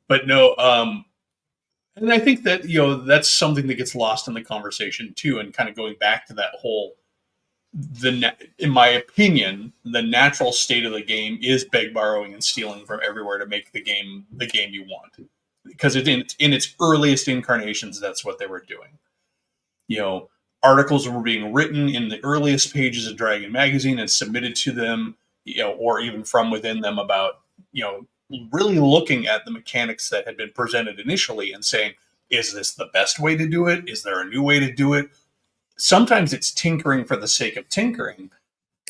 but no. And I think that that's something that gets lost in the conversation too, and kind of going back to that whole in my opinion, the natural state of the game is beg, borrowing, and stealing from everywhere to make the game you want. Because in its earliest incarnations, that's what they were doing. Articles were being written in the earliest pages of Dragon Magazine and submitted to them, or even from within them about, really looking at the mechanics that had been presented initially and saying, is this the best way to do it? Is there a new way to do it? Sometimes it's tinkering for the sake of tinkering.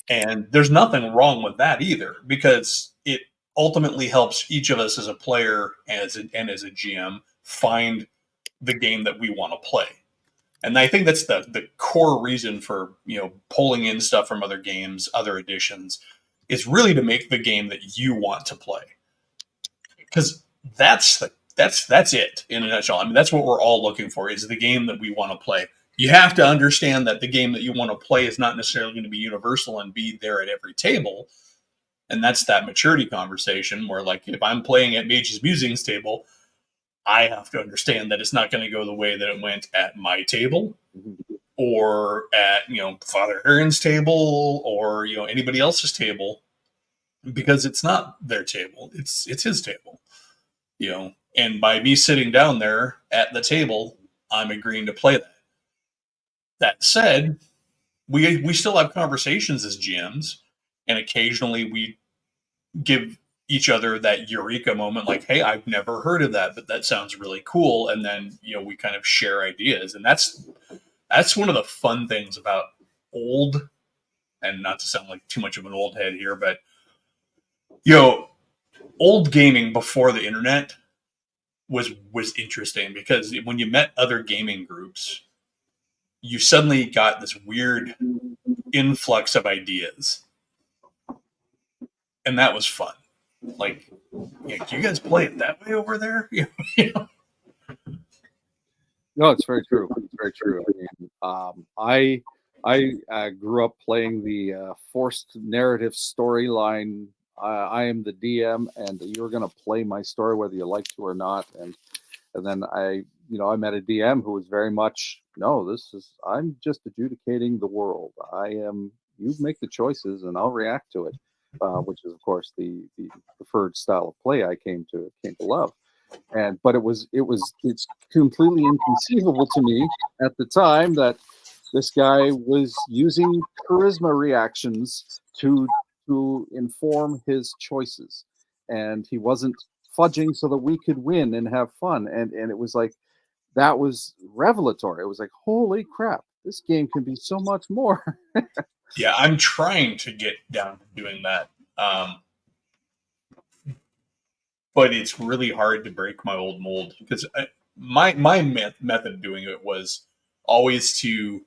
And there's nothing wrong with that either, because it ultimately helps each of us as a player and as a GM find the game that we want to play. And I think that's the core reason for, pulling in stuff from other games, other editions, is really to make the game that you want to play. Because that's it in a nutshell. I mean, that's what we're all looking for, is the game that we want to play. You have to understand that the game that you want to play is not necessarily going to be universal and be there at every table. And that's that maturity conversation where, like, if I'm playing at Mage's Musings table, I have to understand that it's not going to go the way that it went at my table or at, Father Aaron's table or, anybody else's table, because it's not their table. It's his table, and by me sitting down there at the table, I'm agreeing to play that. That said, we still have conversations as GMs, and occasionally we give each other that eureka moment, like, hey, I've never heard of that, but that sounds really cool. And then, we kind of share ideas. And that's one of the fun things about old, and not to sound like too much of an old head here, but, old gaming before the internet was interesting, because when you met other gaming groups, you suddenly got this weird influx of ideas. And that was fun. Like, do you guys play it that way over there? No, it's very true. It's very true. I grew up playing the forced narrative storyline. I am the DM, and you're going to play my story whether you like to or not. And then I met a DM who was very much, no, I'm just adjudicating the world. You make the choices, and I'll react to it. Which is, of course, the preferred style of play I came to love. But it's completely inconceivable to me at the time that this guy was using charisma reactions to inform his choices, and he wasn't fudging so that we could win and have fun. And it was like, that was revelatory. It was like, holy crap, this game can be so much more. Yeah, I'm trying to get down to doing that. But it's really hard to break my old mold, because my method of doing it was always to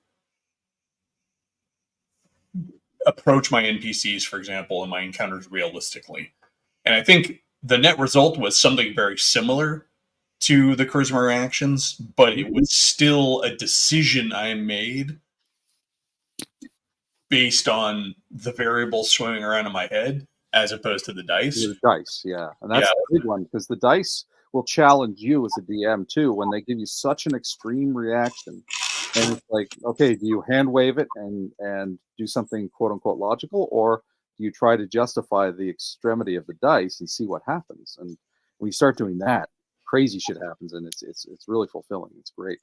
approach my NPCs, for example, and my encounters realistically. And I think the net result was something very similar to the charisma reactions, but it was still a decision I made based on the variables swimming around in my head, as opposed to the dice. The dice, yeah. And that's the big one, because the dice will challenge you as a DM too when they give you such an extreme reaction. And it's like, okay, do you hand wave it and do something quote unquote logical, or do you try to justify the extremity of the dice and see what happens? And when you start doing that, crazy shit happens, and it's really fulfilling. It's great.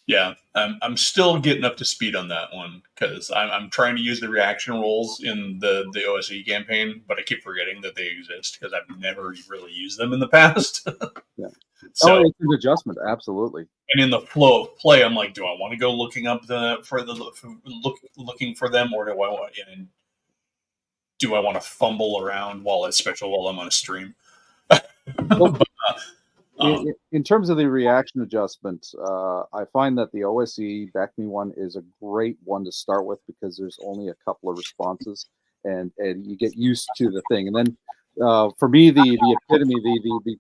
Yeah, I'm still getting up to speed on that one, because I'm trying to use the reaction rolls in the OSE campaign, but I keep forgetting that they exist because I've never really used them in the past. Yeah. So it's an adjustment, absolutely. And in the flow of play, I'm like, do I want to go looking for them, or do I want to fumble around especially while I'm on a stream? In terms of the reaction adjustment, I find that the OSE Back Me one is a great one to start with because there's only a couple of responses, and you get used to the thing. And then for me, the epitome,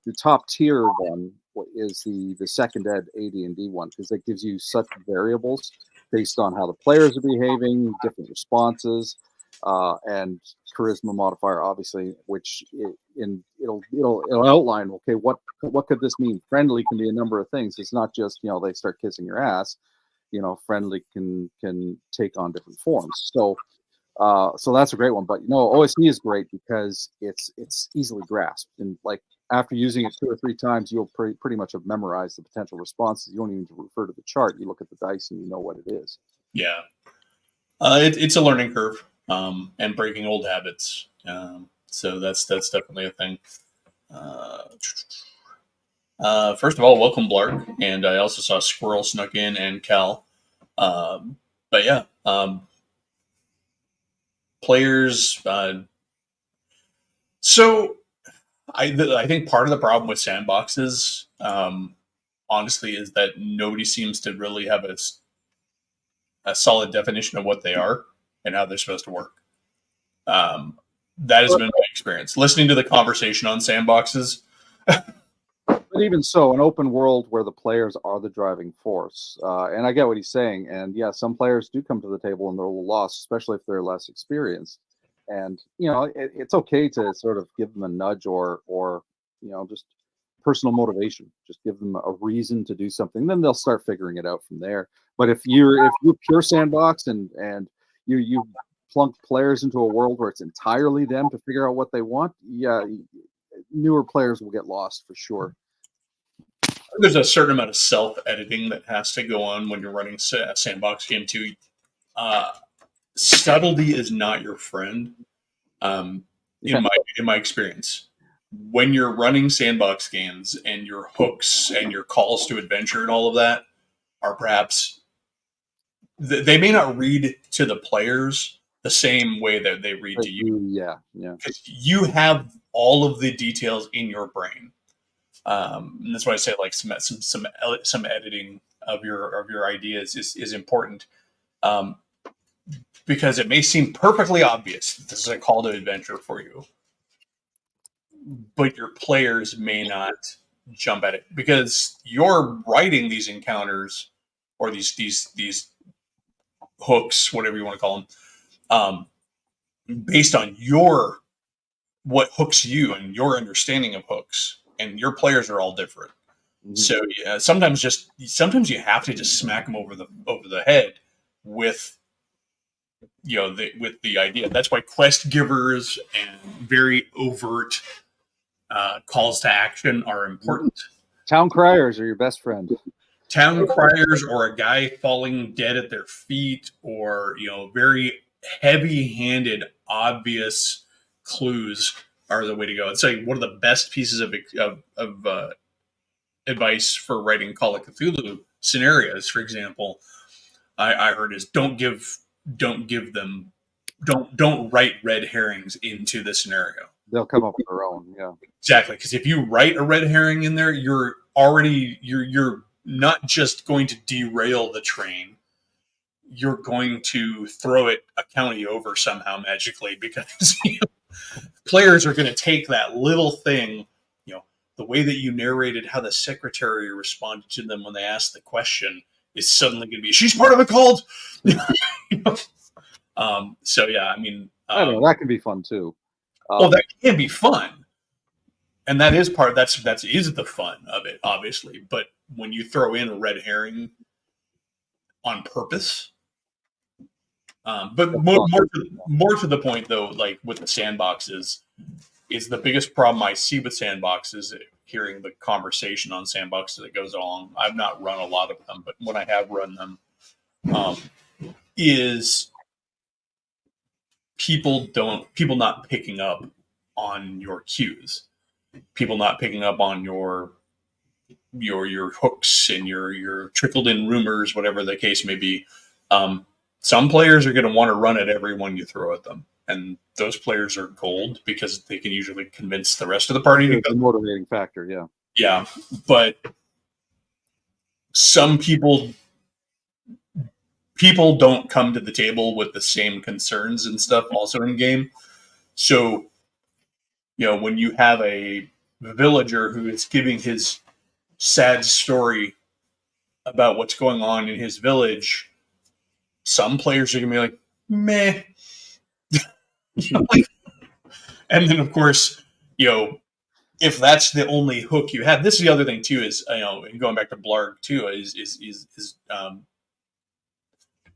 the top tier one is the second ed AD&D one because it gives you such variables based on how the players are behaving, different responses, and charisma modifier, obviously, which it'll outline. Okay, what could this mean? Friendly can be a number of things. It's not just they start kissing your ass. Friendly can take on different forms. So that's a great one. But OSE is great because it's easily grasped, and like after using it 2 or 3 times, you'll pretty much have memorized the potential responses. You don't even refer to the chart. You look at the dice and you know what it is. Yeah, it's a learning curve and breaking old habits. So that's definitely a thing. First of all, welcome Blark, and I also saw Squirrel snuck in and Cal. But yeah, players. So I think part of the problem with sandboxes, honestly, is that nobody seems to really have a solid definition of what they are and how they're supposed to work. That has been my experience. Listening to the conversation on sandboxes. But even so, an open world where the players are the driving force, and I get what he's saying. And yeah, some players do come to the table and they're a little lost, especially if they're less experienced. And it's okay to sort of give them a nudge or just personal motivation. Just give them a reason to do something. Then they'll start figuring it out from there. But if you're pure sandbox and you plunk players into a world where it's entirely them to figure out what they want, yeah, newer players will get lost for sure. There's a certain amount of self-editing that has to go on when you're running a sandbox game too. Subtlety is not your friend. In my experience, when you're running sandbox games and your hooks and your calls to adventure and all of that are perhaps they may not read to the players the same way that they read to you. Yeah. Because you have all of the details in your brain. And that's why I say like some editing of your ideas is important. Because it may seem perfectly obvious that this is a call to adventure for you, but your players may not jump at it because you're writing these encounters or these hooks, whatever you want to call them, based on what hooks you and your understanding of hooks, and your players are all different. Mm-hmm. So yeah, sometimes you have to just smack them over the head with with the idea. That's why quest givers and very overt calls to action are important. Town criers are your best friend. Town criers, or a guy falling dead at their feet, or very heavy-handed, obvious clues are the way to go. It's like one of the best pieces of advice for writing Call of Cthulhu scenarios, for example, I heard is don't write red herrings into the scenario. They'll come up with their own. Yeah, exactly. Because if you write a red herring in there, you're not just going to derail the train. You're going to throw it a county over somehow magically, because players are going to take that little thing, the way that you narrated how the secretary responded to them when they asked the question is suddenly going to be, she's part of a cult. So yeah, I mean, I don't know, that can be fun too. That can be fun, and that is that is the fun of it, obviously. But when you throw in a red herring on purpose, but more to the point though, like with the sandboxes, is the biggest problem I see with sandboxes. Hearing the conversation on sandboxes that goes along, I've not run a lot of them, but when I have run them, is people not picking up on your cues, people not picking up on your hooks and your trickled in rumors, whatever the case may be. Some players are going to want to run at everyone you throw at them, and those players are gold because they can usually convince the rest of the party to go. The motivating factor, yeah. Yeah, but some people don't come to the table with the same concerns and stuff also in game. So, when you have a villager who is giving his sad story about what's going on in his village, some players are gonna be like, meh. And then of course, if that's the only hook you have, this is the other thing too, is and going back to Blarg too, is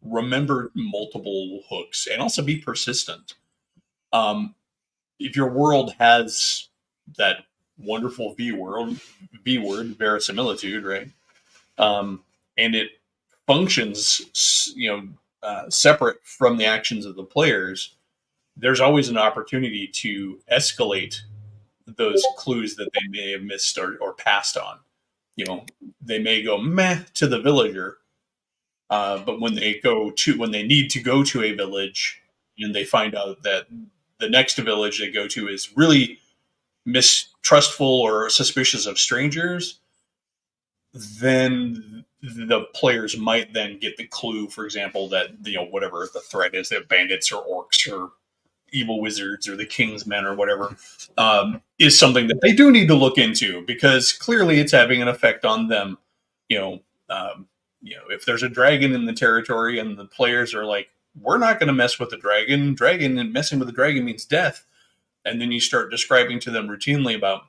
remember multiple hooks and also be persistent. If your world has that wonderful V word, verisimilitude, right? And it functions, separate from the actions of the players. There's always an opportunity to escalate those clues that they may have missed or passed on. They may go meh to the villager, but when they need to go to a village and they find out that the next village they go to is really mistrustful or suspicious of strangers, then the players might then get the clue, for example, that whatever the threat is, that bandits or orcs or evil wizards or the king's men or whatever, is something that they do need to look into, because clearly it's having an effect on them. If there's a dragon in the territory and the players are like, we're not going to mess with the dragon, and messing with the dragon means death. And then you start describing to them routinely about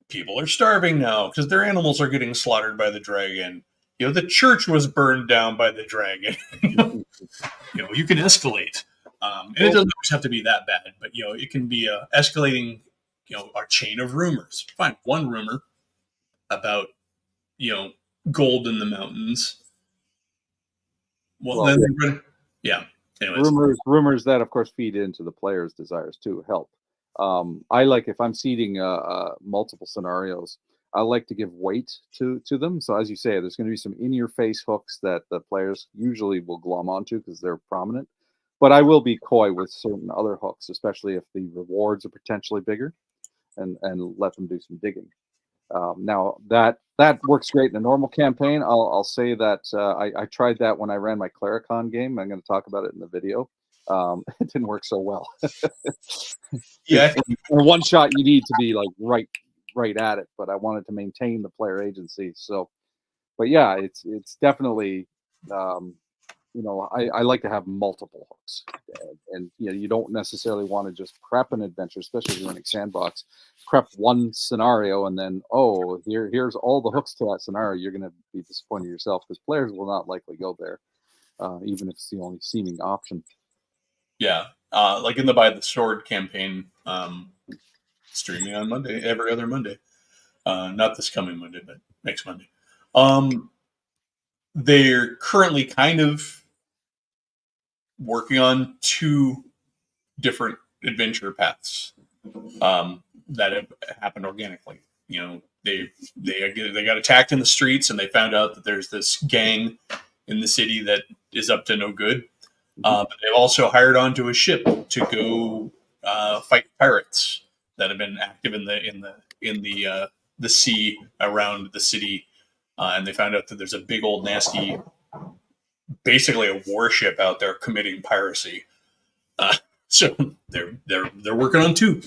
people are starving now because their animals are getting slaughtered by the dragon. The church was burned down by the dragon. You can escalate. And it doesn't always have to be that bad, but it can be escalating, our chain of rumors. Find one rumor about, gold in the mountains. Well, then, yeah. Anyways. Rumors that, of course, feed into the players' desires too help. I like, if I'm seeding multiple scenarios, I like to give weight to them. So as you say, there's going to be some in-your-face hooks that the players usually will glom onto because they're prominent. But I will be coy with certain other hooks, especially if the rewards are potentially bigger, and let them do some digging. Now that works great in a normal campaign. I'll say that I tried that when I ran my Clericon game. I'm going to talk about it in the video. It didn't work so well. Yeah, in one shot you need to be like right at it, but I wanted to maintain the player agency. So, but yeah, it's definitely. I like to have multiple hooks, and you don't necessarily want to just prep an adventure, especially if you're running sandbox. Prep one scenario and then here's all the hooks to that scenario. You're going to be disappointed yourself because players will not likely go there, even if it's the only seeming option. Yeah, like in the By the Sword campaign, streaming on Monday, every other Monday. Not this coming Monday, but next Monday. They're currently kind of working on two different adventure paths that have happened organically. They got attacked in the streets, and they found out that there's this gang in the city that is up to no good. But they've also hired onto a ship to go fight pirates that have been active in the sea around the city, and they found out that there's a big old nasty, basically a warship out there committing piracy. So they're working on two,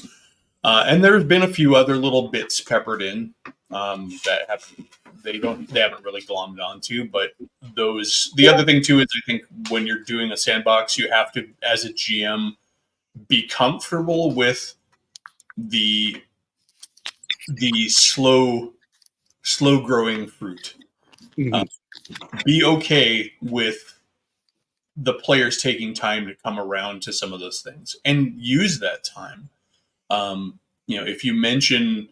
and there's been a few other little bits peppered in that they haven't really glommed onto. But the other thing too is, I think when you're doing a sandbox, you have to, as a GM, be comfortable with the slow growing fruit. Be okay with the players taking time to come around to some of those things and use that time. If you mention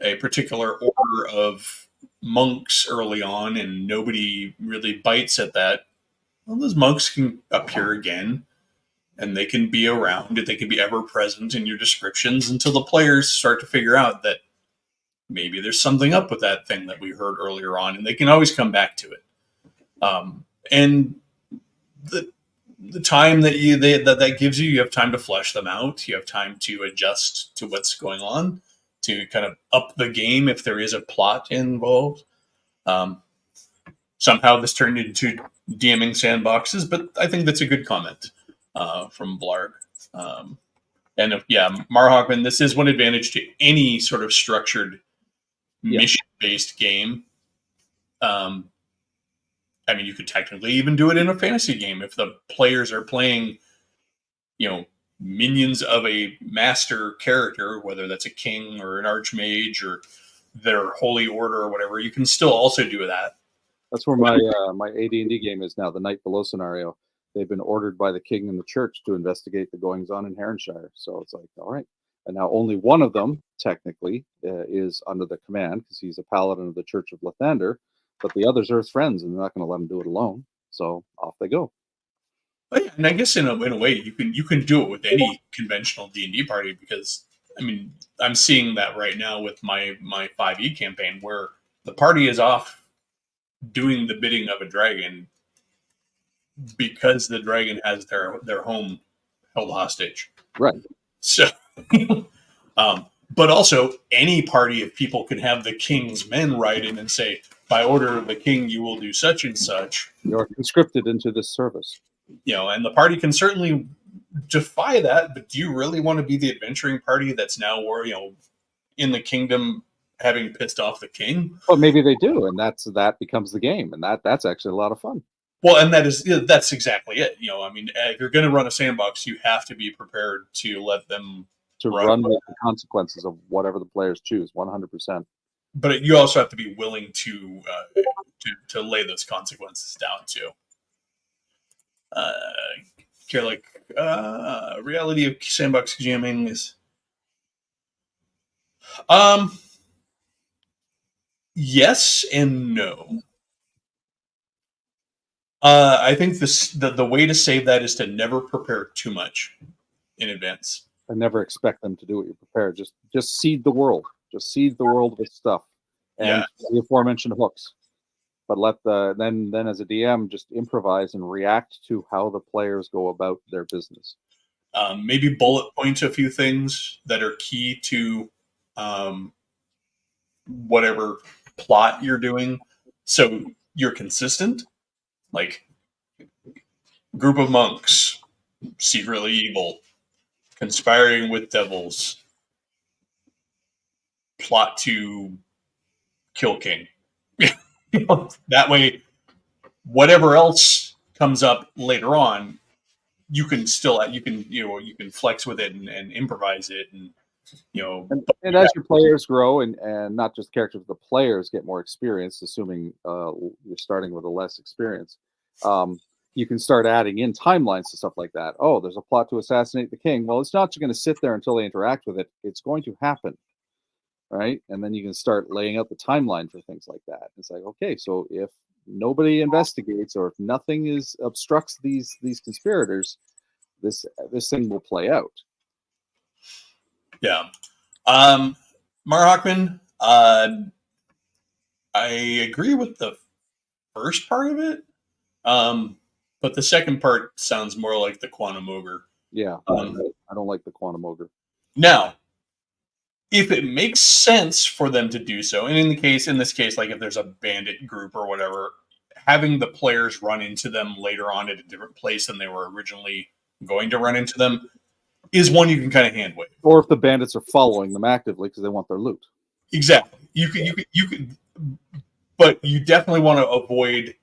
a particular order of monks early on and nobody really bites at that, well, those monks can appear again, and they can be around, and they can be ever present in your descriptions until the players start to figure out that maybe there's something up with that thing that we heard earlier on, and they can always come back to it. And the time that gives you have time to flesh them out. You have time to adjust to what's going on. to kind of up the game if there is a plot involved. Somehow this turned into DMing sandboxes, but I think that's a good comment from Blarg. Marhawkman, this is one advantage to any sort of structured mission-based game. You could technically even do it in a fantasy game if the players are playing, minions of a master character, whether that's a king or an archmage or their holy order or whatever. You can still also do that. That's where my my AD&D game is now, the Night Below scenario. They've been ordered by the king and the church to investigate the goings-on in Heronshire. So it's like, all right. And now only one of them, technically, is under the command, because he's a paladin of the Church of Lathander, but the others are his friends, and they're not going to let him do it alone. So off they go. Well, yeah, and I guess in a way, you can do it with any conventional D&D party, because, I'm seeing that right now with my 5e campaign, where the party is off doing the bidding of a dragon because the dragon has their home held hostage. Right. So, but also any party of people can have the king's men write in and say, by order of the king, you will do such and such. You're conscripted into this service. And the party can certainly defy that, but do you really want to be the adventuring party that's now, in the kingdom having pissed off the king? Well, maybe they do, and that becomes the game, and that's actually a lot of fun. Well, and that's exactly it. If you're going to run a sandbox, you have to be prepared to let them run with the consequences of whatever the players choose, 100%. But you also have to be willing to lay those consequences down too. Reality of sandbox jamming is, yes and no. I think the way to save that is to never prepare too much in advance. I never expect them to do what you prepare. Just seed the world. Just seed the world with stuff, and the aforementioned hooks. But then as a DM, just improvise and react to how the players go about their business. Maybe bullet point a few things that are key to whatever plot you're doing, so you're consistent. Like, group of monks, secretly evil, conspiring with devils, plot to kill king. That way, whatever else comes up later on, you can flex with it and improvise it, and And as your players grow, and not just characters, the players get more experience, assuming you're starting with a less experience, you can start adding in timelines to stuff like that. Oh, there's a plot to assassinate the king. Well, it's not just going to sit there until they interact with it. It's going to happen, right? And then you can start laying out the timeline for things like that. It's like, okay, so if nobody investigates, or if nothing obstructs these conspirators, this thing will play out. Yeah. Marhawkman, I agree with the first part of it, but the second part sounds more like the Quantum Ogre. Yeah, I don't like the Quantum Ogre. Now, if it makes sense for them to do so, and in this case, like if there's a bandit group or whatever, having the players run into them later on at a different place than they were originally going to run into them is one you can kind of hand wave. Or if the bandits are following them actively because they want their loot. Exactly. You could, but you definitely want to avoid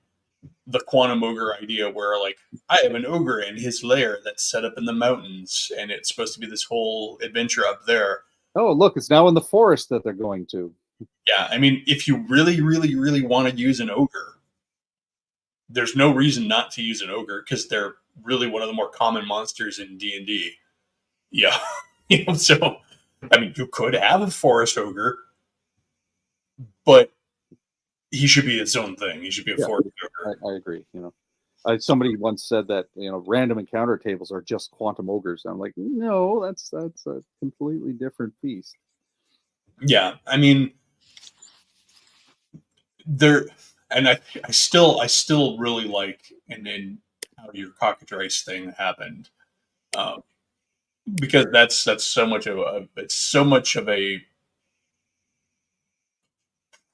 the Quantum Ogre idea where, like, I have an ogre in his lair that's set up in the mountains, and it's supposed to be this whole adventure up there. Oh, look, it's now in the forest that they're going to. Yeah, if you really, really, really want to use an ogre, there's no reason not to use an ogre, because they're really one of the more common monsters in D&D. Yeah. So, you could have a forest ogre, but he should be its own thing. He should be a forest ogre. I agree. Somebody once said that random encounter tables are just quantum ogres. I'm like, no, that's a completely different beast. Yeah, I still really like and how your cockatrice thing happened, because that's so much of a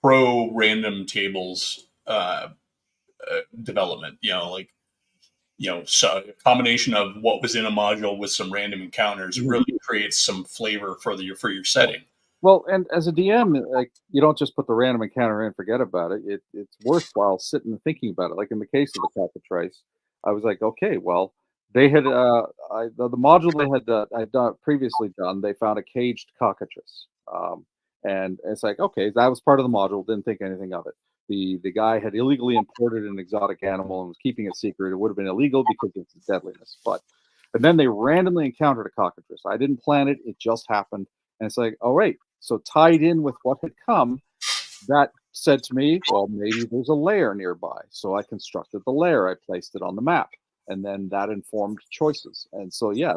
pro random tables development. So a combination of what was in a module with some random encounters really creates some flavor for your setting. Well, and as a DM, like you don't just put the random encounter in and forget about it. It's worthwhile sitting and thinking about it. Like in the case of the cockatrice, I was like, okay, well, they had the module they had I'd done previously done. They found a caged cockatrice, and it's like, okay, that was part of the module. Didn't think anything of it. The guy had illegally imported an exotic animal and was keeping it secret. It would have been illegal because of its deadliness. And then they randomly encountered a cockatrice. I didn't plan it. It just happened. And it's like, oh, right. So tied in with what had come, that said to me, well, maybe there's a lair nearby. So I constructed the lair. I placed it on the map. And then that informed choices. And so, yeah,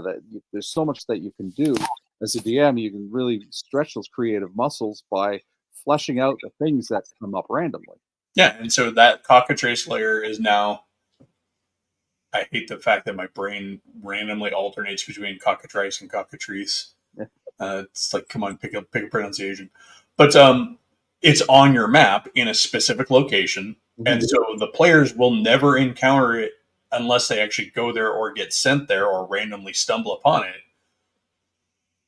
there's so much that you can do. As a DM, you can really stretch those creative muscles by fleshing out the things that come up randomly. Yeah, and so that cockatrice layer is now, I hate the fact that my brain randomly alternates between cockatrice and cockatrice. It's like, come on, pick a pronunciation. But it's on your map in a specific location, and so the players will never encounter it unless they actually go there or get sent there or randomly stumble upon it.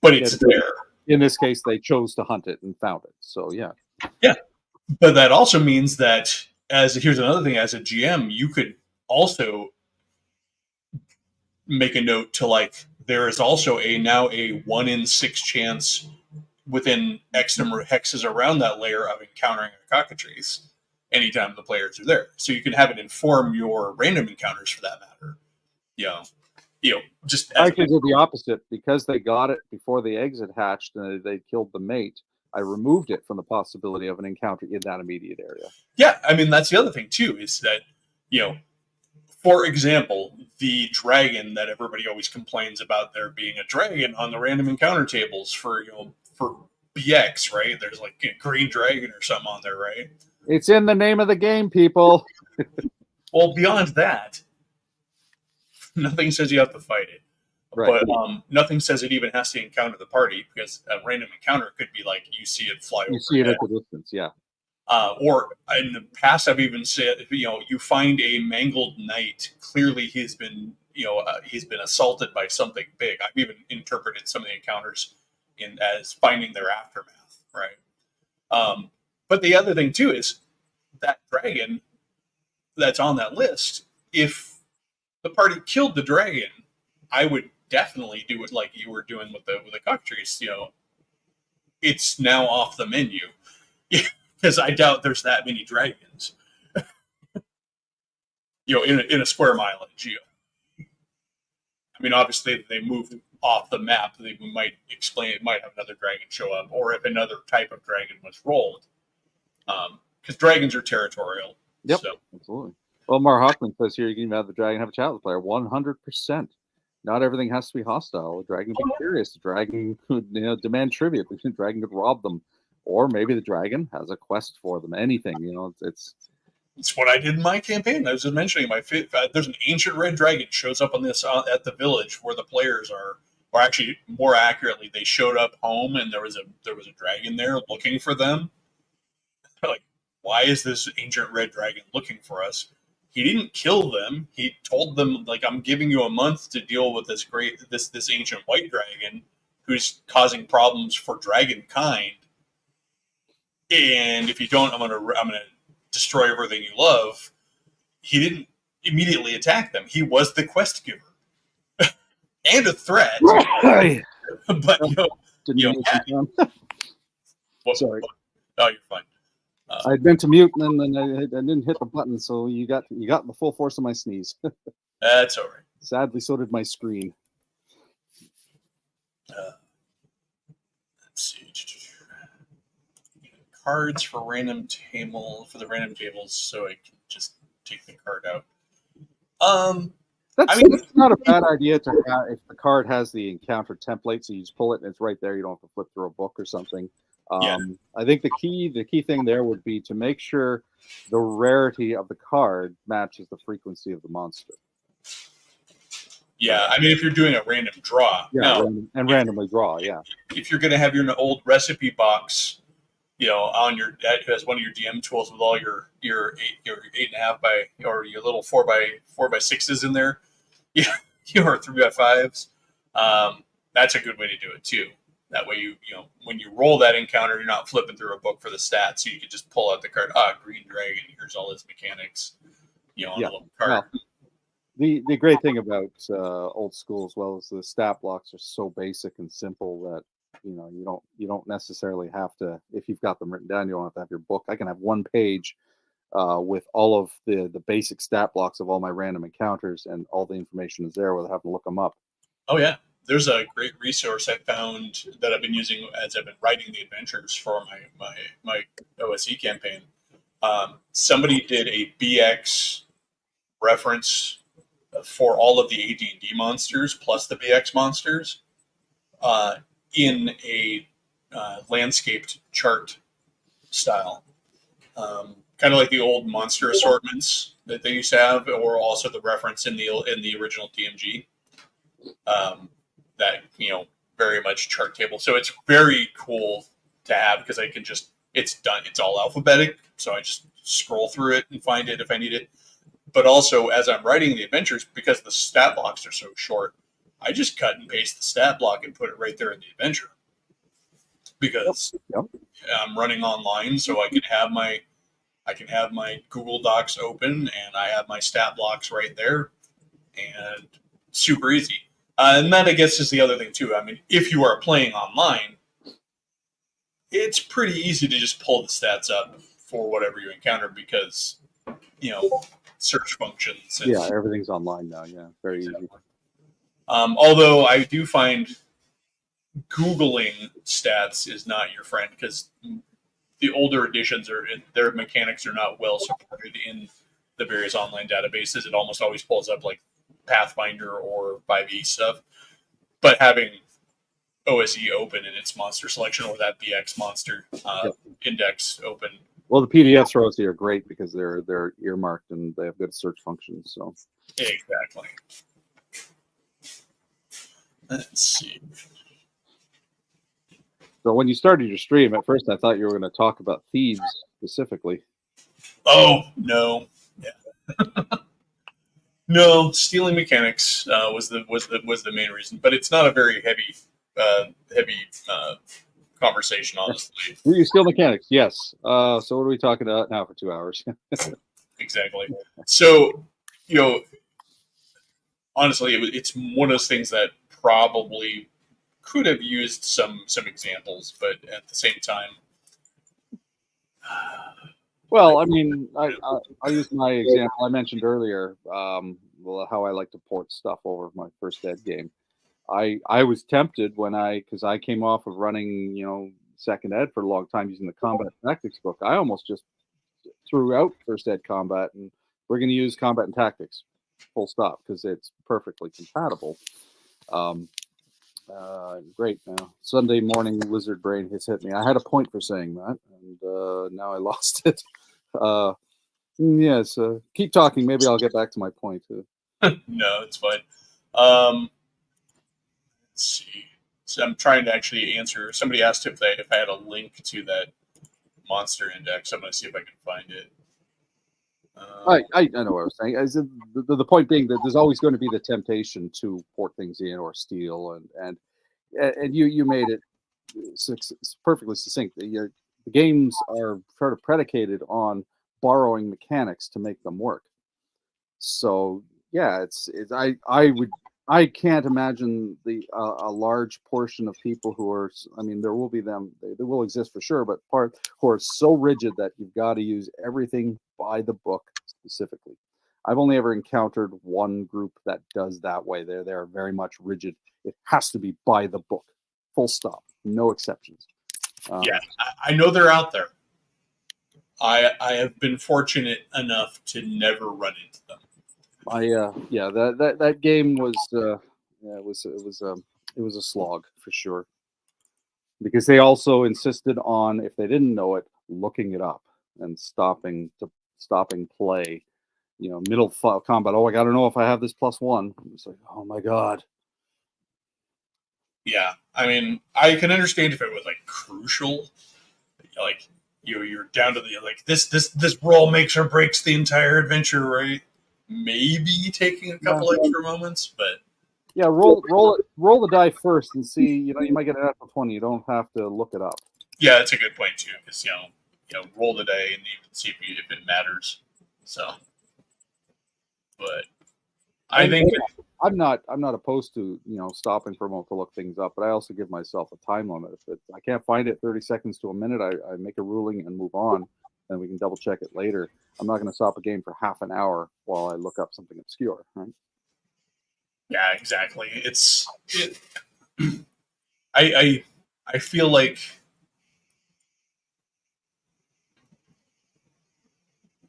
But it's there. In this case, they chose to hunt it and found it. So, yeah. Yeah. But that also means that, here's another thing, as a GM, you could also make a note to, like, there is also now a 1 in 6 chance within X number of hexes around that layer of encountering a cockatrice anytime the players are there. So you can have it inform your random encounters for that matter. Just I could do the opposite. Because they got it before the eggs had hatched and they killed the mate, I removed it from the possibility of an encounter in that immediate area. Yeah, I mean, that's the other thing too, is that, for example, the dragon that everybody always complains about there being a dragon on the random encounter tables for BX, right? There's like a green dragon or something on there, right? It's in the name of the game, people. Well, beyond that, nothing says you have to fight it. Right. But nothing says it even has to encounter the party, because a random encounter could be like you see it fly over. You see it at the distance, yeah. Or in the past, I've even said, you find a mangled knight. Clearly, he's been assaulted by something big. I've even interpreted some of the encounters as finding their aftermath, right? But the other thing too is that dragon that's on that list. If the party killed the dragon, I would definitely do it like you were doing with the cockatrice. It's now off the menu. Because I doubt there's that many dragons, in a square mileage. I mean, obviously, if they moved off the map, they might have another dragon show up, or if another type of dragon was rolled, because dragons are territorial. Yep, so. Absolutely. Well, Mar Hockman says here, you can even have the dragon have a chat with the player. 100%. Not everything has to be hostile. The dragon could be curious. The dragon could demand tribute. The dragon could rob them. Or maybe the dragon has a quest for them. Anything, it's what I did in my campaign. I was just mentioning there's an ancient red dragon shows up on this at the village where the players are, or actually more accurately, they showed up home and there was a dragon there looking for them. They're like, why is this ancient red dragon looking for us? He didn't kill them. He told them, like, I'm giving you a month to deal with this ancient white dragon who's causing problems for dragon kind. And if you don't, I'm gonna destroy everything you love. He didn't immediately attack them. He was the quest giver and a threat. But sorry. Oh, you're fine. I meant to mute and then I didn't hit the button, so you got the full force of my sneeze. That's all right. Sadly, so did my screen. Let's see. Cards for the random tables, so I can just take the card out. That's not a bad idea to have if the card has the encounter template, so you just pull it and it's right there. You don't have to flip through a book or something. I think the key thing there would be to make sure the rarity of the card matches the frequency of the monster. Yeah, I mean, if you're doing a random draw, randomly draw. Yeah, if you're going to have your old recipe box on your as one of your DM tools with all your 8.5 by or your little 4x6s in there, your 3x5s. That's a good way to do it too. That way, when you roll that encounter, you're not flipping through a book for the stats. So you can just pull out the card. Green Dragon. Here's all its mechanics. On a little card. Well, the great thing about old school as well is the stat blocks are so basic and simple that you don't necessarily have to, if you've got them written down, you don't have to have your book. I can have one page with all of the basic stat blocks of all my random encounters, and all the information is there without having to look them up. Oh yeah, there's a great resource I found that I've been using as I've been writing the adventures for my OSE campaign. Somebody did a BX reference for all of the AD&D monsters plus the BX monsters in a landscaped chart style, kind of like the old monster assortments that they used to have, or also the reference in the original DMG. That very much chart table. So it's very cool to have because I can it's done. It's all alphabetic, so I just scroll through it and find it if I need it. But also, as I'm writing the adventures, because the stat blocks are so short, I just cut and paste the stat block and put it right there in the adventure. Because I'm running online, so I can have my Google Docs open, and I have my stat blocks right there, and super easy. And that, I guess, is the other thing too. I mean, if you are playing online, it's pretty easy to just pull the stats up for whatever you encounter because search functions. Everything's online now. Yeah, very easy. Although I do find Googling stats is not your friend because the older editions their mechanics are not well supported in the various online databases. It almost always pulls up like Pathfinder or 5e stuff. But having OSE open in its monster selection, or that BX monster index open. Well, the PDFs for OSE are great because they're earmarked and they have good search functions. So exactly. Let's see. So when you started your stream, at first I thought you were going to talk about thieves specifically. Oh no, yeah, no. Stealing mechanics was the main reason, but it's not a very heavy conversation, honestly. Do you steal mechanics? Yes. So what are we talking about now for 2 hours? Exactly. So honestly, it's one of those things that probably could have used some examples, but at the same time, well, I mean, I used my example I mentioned earlier. How I like to port stuff over my first ed game. I was tempted because I came off of running second ed for a long time using the combat tactics book. I almost just threw out first ed combat and we're going to use combat and tactics, full stop, because it's perfectly compatible. Great. Now Sunday morning lizard brain has hit me. I had a point for saying that, and now I lost it. Yes. Keep talking. Maybe I'll get back to my point. No, it's fine. Let's see. So I'm trying to actually answer. Somebody asked if I had a link to that monster index. I'm going to see if I can find it. I know what I was saying. The point being that there's always going to be the temptation to port things in or steal, and you made it perfectly succinct. The games are sort of predicated on borrowing mechanics to make them work. So yeah, I can't imagine a large portion of people who are. I mean, there will be them. They will exist for sure, but who are so rigid that you've got to use everything by the book specifically. I've only ever encountered one group that does that way. They're very much rigid. It has to be by the book, full stop, no exceptions. Yeah, I know they're out there. I have been fortunate enough to never run into them. That game was it was a slog for sure, because they also insisted on, if they didn't know it, looking it up and stopping play, middle combat. Oh, I got to know if I have this +1. It's like, oh my god. Yeah, I mean, I can understand if it was like crucial, like you're down to the like this roll makes or breaks the entire adventure, right? Maybe taking a couple extra moments, but yeah, roll the die first and see. You might get an natural 20. You don't have to look it up. yeah, that's a good point too, because roll the day and you can see if it matters. So, but I think I'm not opposed to stopping for a moment to look things up, but I also give myself a time limit. If I can't find it 30 seconds to a minute, I make a ruling and move on, and we can double check it later. I'm not going to stop a game for half an hour while I look up something obscure, right? yeah, exactly. I feel like,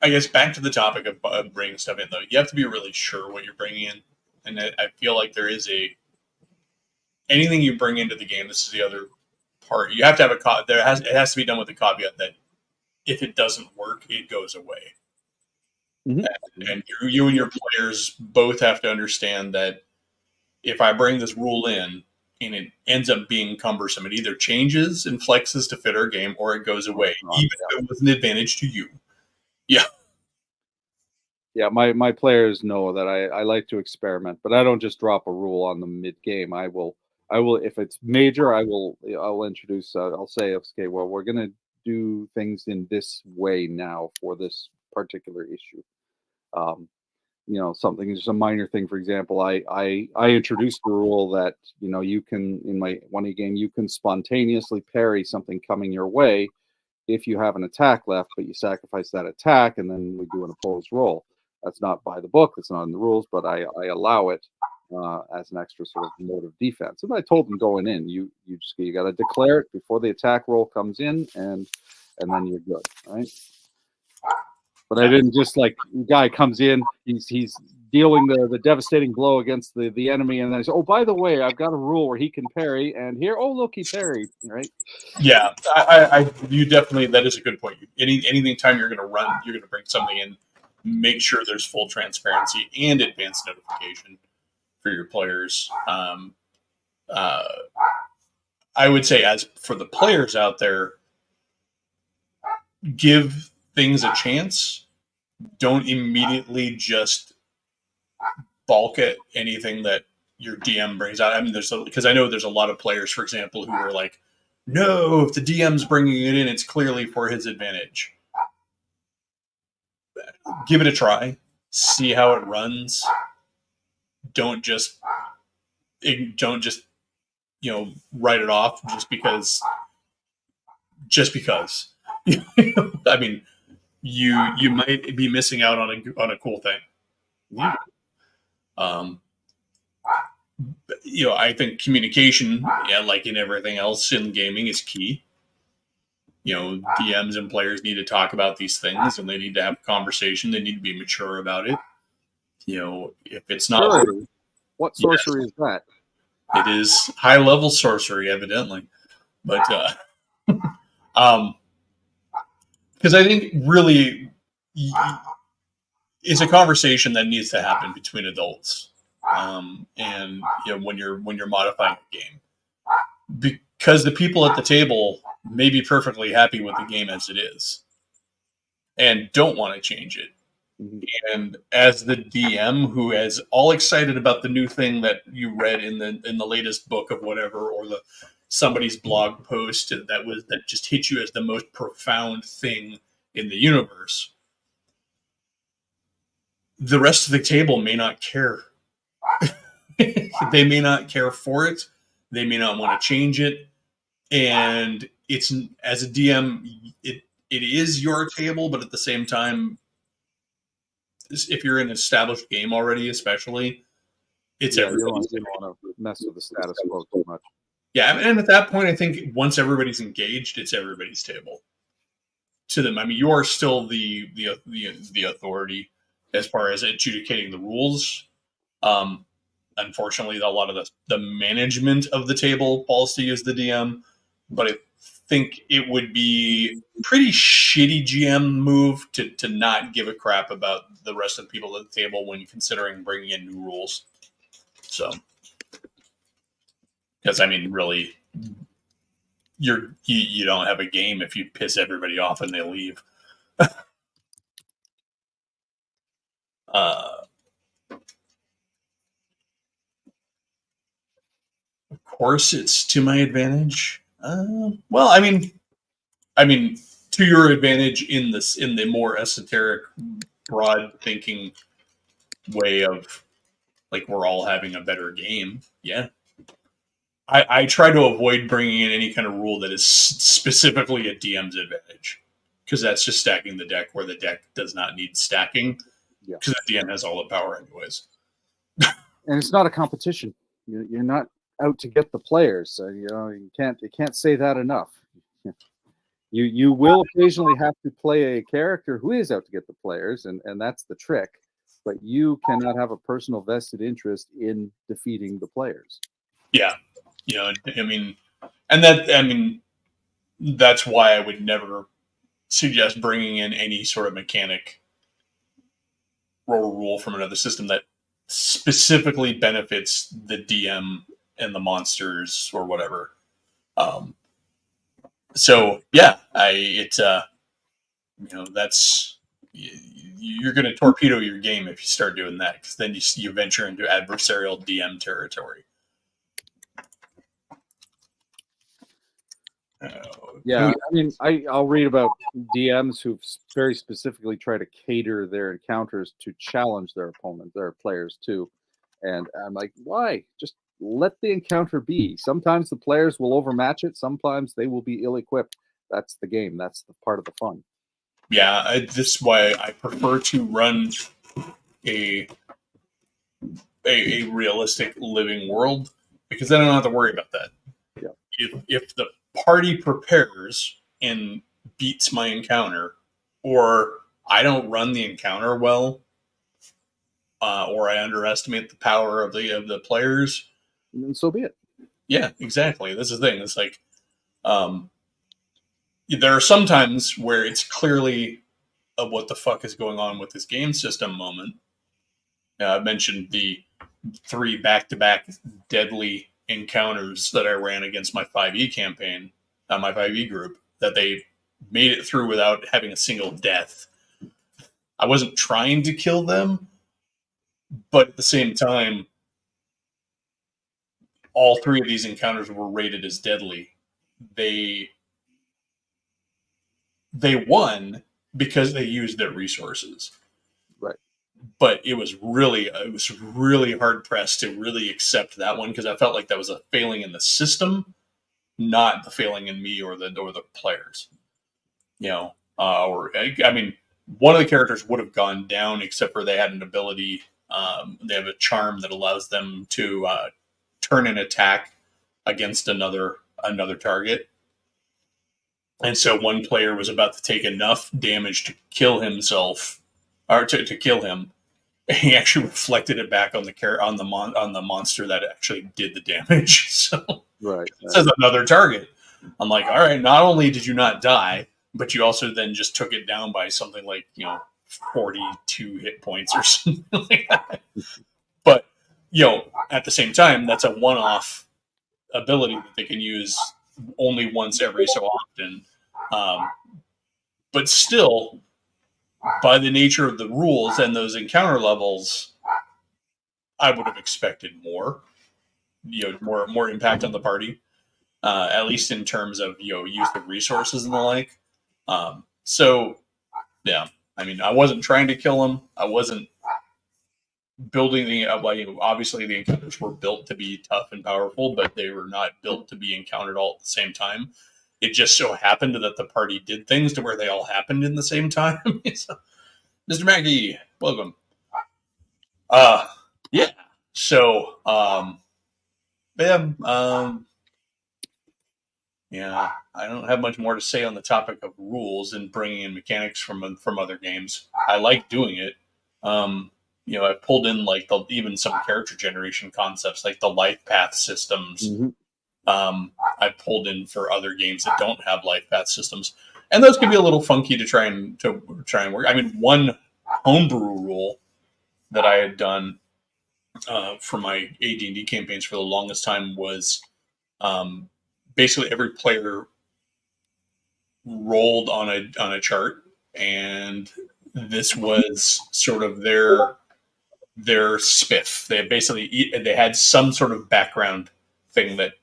I guess back to the topic of bringing stuff in, though, you have to be really sure what you're bringing in, and I feel like there is anything you bring into the game. This is the other part. You have to have it has to be done with the caveat that if it doesn't work, it goes away. Mm-hmm. And you and your players both have to understand that if I bring this rule in and it ends up being cumbersome, it either changes and flexes to fit our game or it goes away, even if it was an advantage to you. Yeah. Yeah, my players know that I like to experiment, but I don't just drop a rule on them mid game. I will if it's major, I'll introduce. I'll say, okay, well, we're gonna do things in this way now for this particular issue. Something is a minor thing. For example, I introduced the rule that you can in my 1E game you can spontaneously parry something coming your way if you have an attack left, but you sacrifice that attack and then we do an opposed roll. That's not by the book. That's not in the rules, but I allow it as an extra sort of mode of defense. And I told them going in, you got to declare it before the attack roll comes in, and then you're good, right? But I didn't just like guy comes in, he's dealing the devastating blow against the enemy, and then I say, oh, by the way, I've got a rule where he can parry, and here, oh look, he parried, right? Yeah, you definitely, that is a good point. Anything time you're going to bring something in, make sure there's full transparency and advanced notification for your players. I would say, as for the players out there, give things a chance. Don't immediately just balk at anything that your DM brings out. I mean, because I know there's a lot of players, for example, who are like, no, if the DM's bringing it in, it's clearly for his advantage. Give it a try. See how it runs. Don't just write it off just because. I mean, you might be missing out on a cool thing. Yeah. I think communication, like in everything else in gaming, is key. DMs and players need to talk about these things, and they need to have a conversation. They need to be mature about it. If it's not, what sorcery is that? It is high level sorcery, evidently, but because I think really it's a conversation that needs to happen between adults, and when you're modifying a game, because the people at the table may be perfectly happy with the game as it is and don't want to change it. Mm-hmm. And as the DM who is all excited about the new thing that you read in the latest book of whatever, or somebody's blog post that just hit you as the most profound thing in the universe, the rest of the table may not care. They may not care for it. They may not want to change it. And it's, as a DM, it is your table, but at the same time, if you're in an established game already, especially, it's everybody's table. You don't want to mess with the status quo too much. Yeah, and at that point, I think once everybody's engaged, it's everybody's table. To them, I mean, you are still the authority as far as adjudicating the rules. Unfortunately, a lot of the management of the table falls to you as the DM, but I think it would be a pretty shitty GM move to not give a crap about the rest of the people at the table when considering bringing in new rules. So, because I mean, really, you don't have a game if you piss everybody off and they leave. Of course, it's to my advantage. Well, I mean, to your advantage in the more esoteric, broad thinking way of like we're all having a better game. Yeah, I try to avoid bringing in any kind of rule that is specifically a DM's advantage because that's just stacking the deck where the deck does not need stacking because the DM has all the power anyways. And it's not a competition. You're not out to get the players. So, you can't say that enough. You will occasionally have to play a character who is out to get the players, and that's the trick. But you cannot have a personal vested interest in defeating the players. Yeah, that's why I would never suggest bringing in any sort of mechanic or rule from another system that specifically benefits the DM and the monsters or whatever. So yeah, that's you're going to torpedo your game if you start doing that because then you venture into adversarial DM territory. Yeah, I mean, I'll read about DMs who very specifically try to cater their encounters to challenge their opponent, their players too. And I'm like, why? Just let the encounter be. Sometimes the players will overmatch it. Sometimes they will be ill-equipped. That's the game. That's the part of the fun. Yeah, this is why I prefer to run a realistic living world because then I don't have to worry about that. Yeah. If the party prepares and beats my encounter, or I don't run the encounter well, or I underestimate the power of the players, and so be it. Yeah, exactly. That's the thing. It's like there are some times where it's clearly a what the fuck is going on with this game system moment. I mentioned the 3 back-to-back deadly encounters that I ran against my 5e campaign, my 5e group, that they made it through without having a single death. I wasn't trying to kill them, but at the same time, all 3 of these encounters were rated as deadly. They won because they used their resources. Right. But it was really hard pressed to really accept that one because I felt like that was a failing in the system, not the failing in me or the players. One of the characters would have gone down except for they had an ability. They have a charm that allows them to turn an attack against another target. And so one player was about to take enough damage to kill himself, or to kill him. He actually reflected it back on the monster that actually did the damage. So right. It says another target. I'm like, all right, not only did you not die, but you also then just took it down by something like 42 hit points or something like that. But at the same time, that's a one-off ability that they can use only once every so often. But still, by the nature of the rules and those encounter levels, I would have expected more, more impact on the party, at least in terms of use of resources and the like. So, yeah, I mean, I wasn't trying to kill him. I wasn't building obviously the encounters were built to be tough and powerful, but they were not built to be encountered all at the same time. It just so happened that the party did things to where they all happened in the same time. So, Mr. Mackey, welcome. Yeah. So, yeah, I don't have much more to say on the topic of rules and bringing in mechanics from other games. I like doing it. I pulled in even some character generation concepts like the life path systems. Mm-hmm. I pulled in for other games that don't have life path systems, and those can be a little funky to try and work. I mean, one homebrew rule that I had done for my AD&D campaigns for the longest time was basically every player rolled on a chart, and this was sort of their spiff. They had some sort of background thing that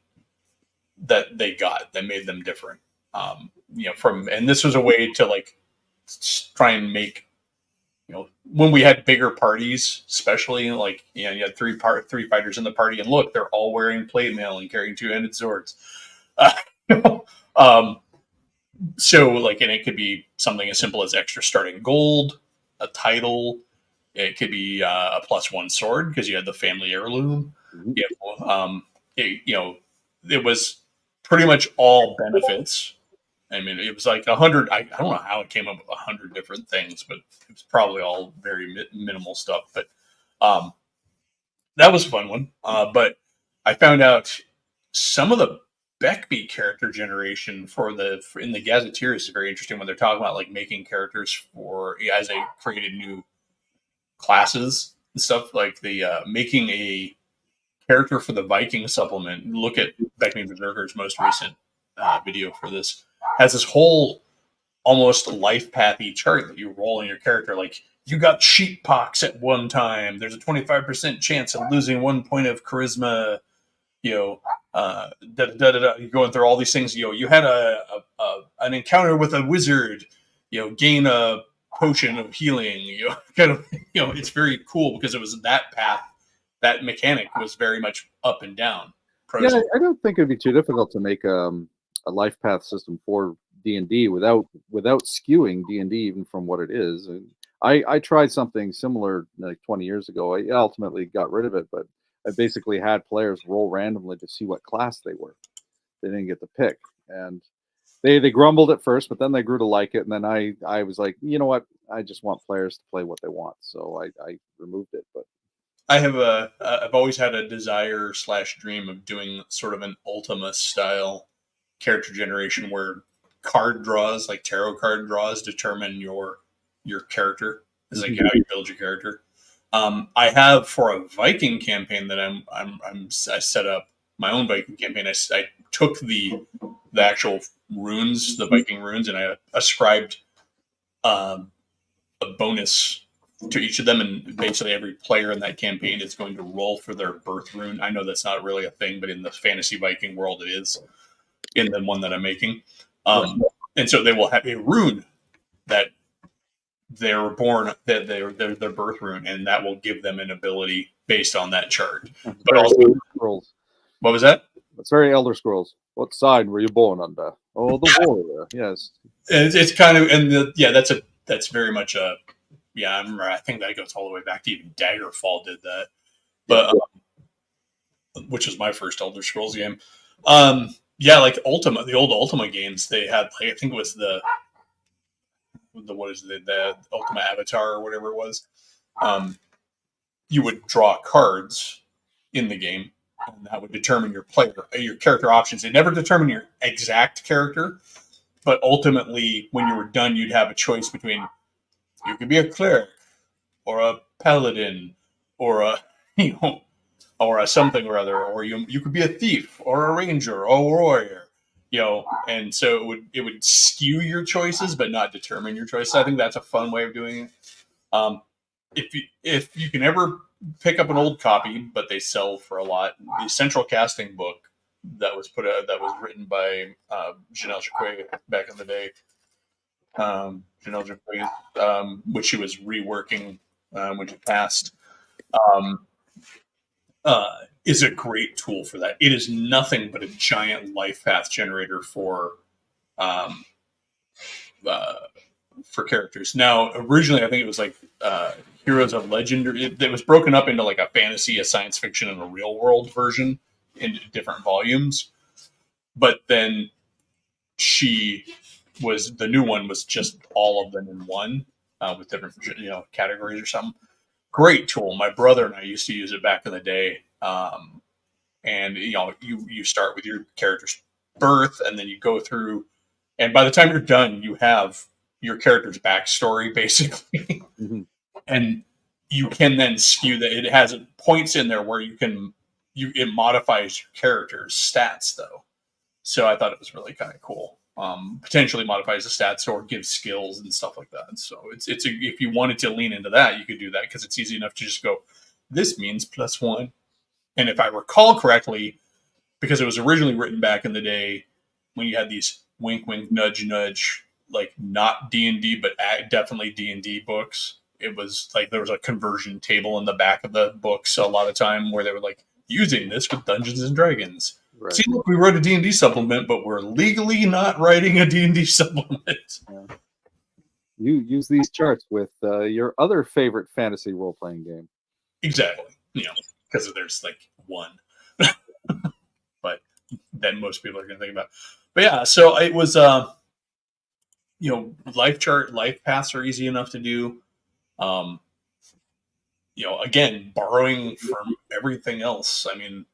they got that made them different. And this was a way to like try and make, when we had bigger parties, especially like, you had three fighters in the party, and look, they're all wearing plate mail and carrying two-handed swords. Um, so like, and it could be something as simple as extra starting gold, a title. It could be a +1 sword because you had the family heirloom. It was pretty much all benefits. I mean, it was like 100. I don't know how it came up with 100 different things, but it was probably all very minimal stuff. But that was a fun one. But I found out some of the Beckby character generation in the Gazetteer is very interesting when they're talking about like making characters as they created new classes and stuff, like the making a character for the Viking supplement. Look at Beckby Berserker's most recent video for this. Has this whole almost life pathy chart that you roll in your character. Like, you got sheep pox at one time. There's a 25% chance of losing 1 point of charisma. You're going through all these things. You had an encounter with a wizard. Gain a potion of healing. It's very cool because it was that path. That mechanic was very much up and down. Yeah, I don't think it'd be too difficult to make a life path system for D&D without skewing D&D even from what it is. And I tried something similar like 20 years ago. I ultimately got rid of it, but I basically had players roll randomly to see what class they were. They didn't get to pick, and they grumbled at first, but then they grew to like it. And then I was like, you know what? I just want players to play what they want, so I removed it. But I've always had a desire / dream of doing sort of an Ultima style character generation where card draws, like tarot card draws, determine your character. It's like how you build your character. I have for a Viking campaign that I set up my own Viking campaign. I took the actual runes, the Viking runes, and I ascribed a bonus to each of them, and basically every player in that campaign is going to roll for their birth rune. I know that's not really a thing, but in the fantasy Viking world, it is. In the one that I'm making, and so they will have a rune that they were born, that their birth rune, and that will give them an ability based on that chart. But also, Scrolls. What was that? It's very Elder Scrolls. What sign were you born under? Oh, the warrior. Yes. It's kind of, and that's very much a. Yeah, I remember. I think that goes all the way back to even Daggerfall did that, but which was my first Elder Scrolls game. Yeah, like Ultima, the old Ultima games, they had, like, I think it was the Ultima Avatar or whatever it was. You would draw cards in the game, and that would determine your character options. It never determined your exact character, but ultimately, when you were done, you'd have a choice between, you could be a cleric or a paladin or a or a something or other, or you could be a thief or a ranger or a warrior, and so it would skew your choices but not determine your choices. I think that's a fun way of doing it. If you can ever pick up an old copy, but they sell for a lot, the Central Casting book that was written by Janelle Jacquet back in the day, Janelle Jacquet, which she was reworking when she passed. Is a great tool for that. It is nothing but a giant life path generator for characters. Now, originally, I think it was like Heroes of Legend. It was broken up into like a fantasy, a science fiction, and a real world version in different volumes. But then the new one was just all of them in one with different categories or something. Great tool. My brother and I used to use it back in the day. And you start with your character's birth, and then you go through, and by the time you're done, you have your character's backstory basically. And you can then skew that. It has points in there where it modifies your character's stats though. So I thought it was really kind of cool. Potentially modifies the stats or gives skills and stuff like that. So if you wanted to lean into that, you could do that because it's easy enough to just go, this means +1. And if I recall correctly, because it was originally written back in the day when you had these wink, wink, nudge, nudge, like not D&D, but definitely D&D books. It was like there was a conversion table in the back of the books a lot of time where they were like, using this with Dungeons and Dragons. Right. See, look, we wrote a D&D supplement, but we're legally not writing a D&D supplement. Yeah. You use these charts with your other favorite fantasy role-playing game. Exactly. Because there's like one. But that most people are going to think about. But yeah, so it was, life chart, life paths are easy enough to do. Again, borrowing from everything else. I mean,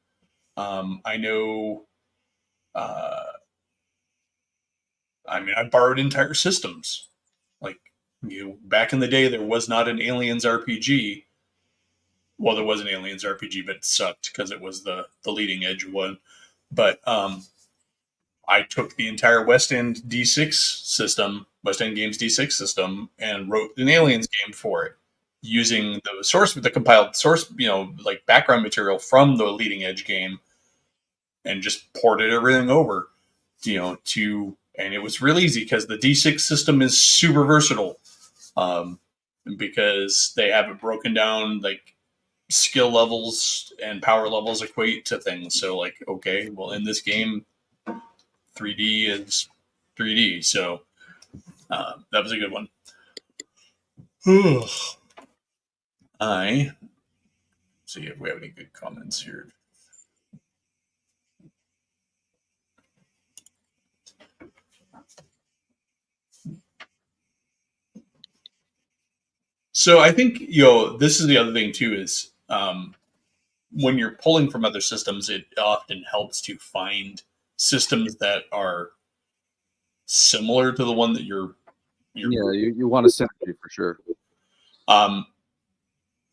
I know, I borrowed entire systems. Like, back in the day, there was not an Aliens RPG. Well, there was an Aliens RPG, but it sucked because it was the leading edge one. But I took the entire West End D6 system, West End Games D6 system, and wrote an Aliens game for it using the compiled source, like background material from the leading edge game, and just ported everything over, and it was really easy because the D6 system is super versatile, because they have it broken down, like skill levels and power levels equate to things. So like, okay, well in this game, 3D is 3D. So that was a good one. See if we have any good comments here. So I think, this is the other thing too, is when you're pulling from other systems, it often helps to find systems that are similar to the one that you're you want a synergy for sure.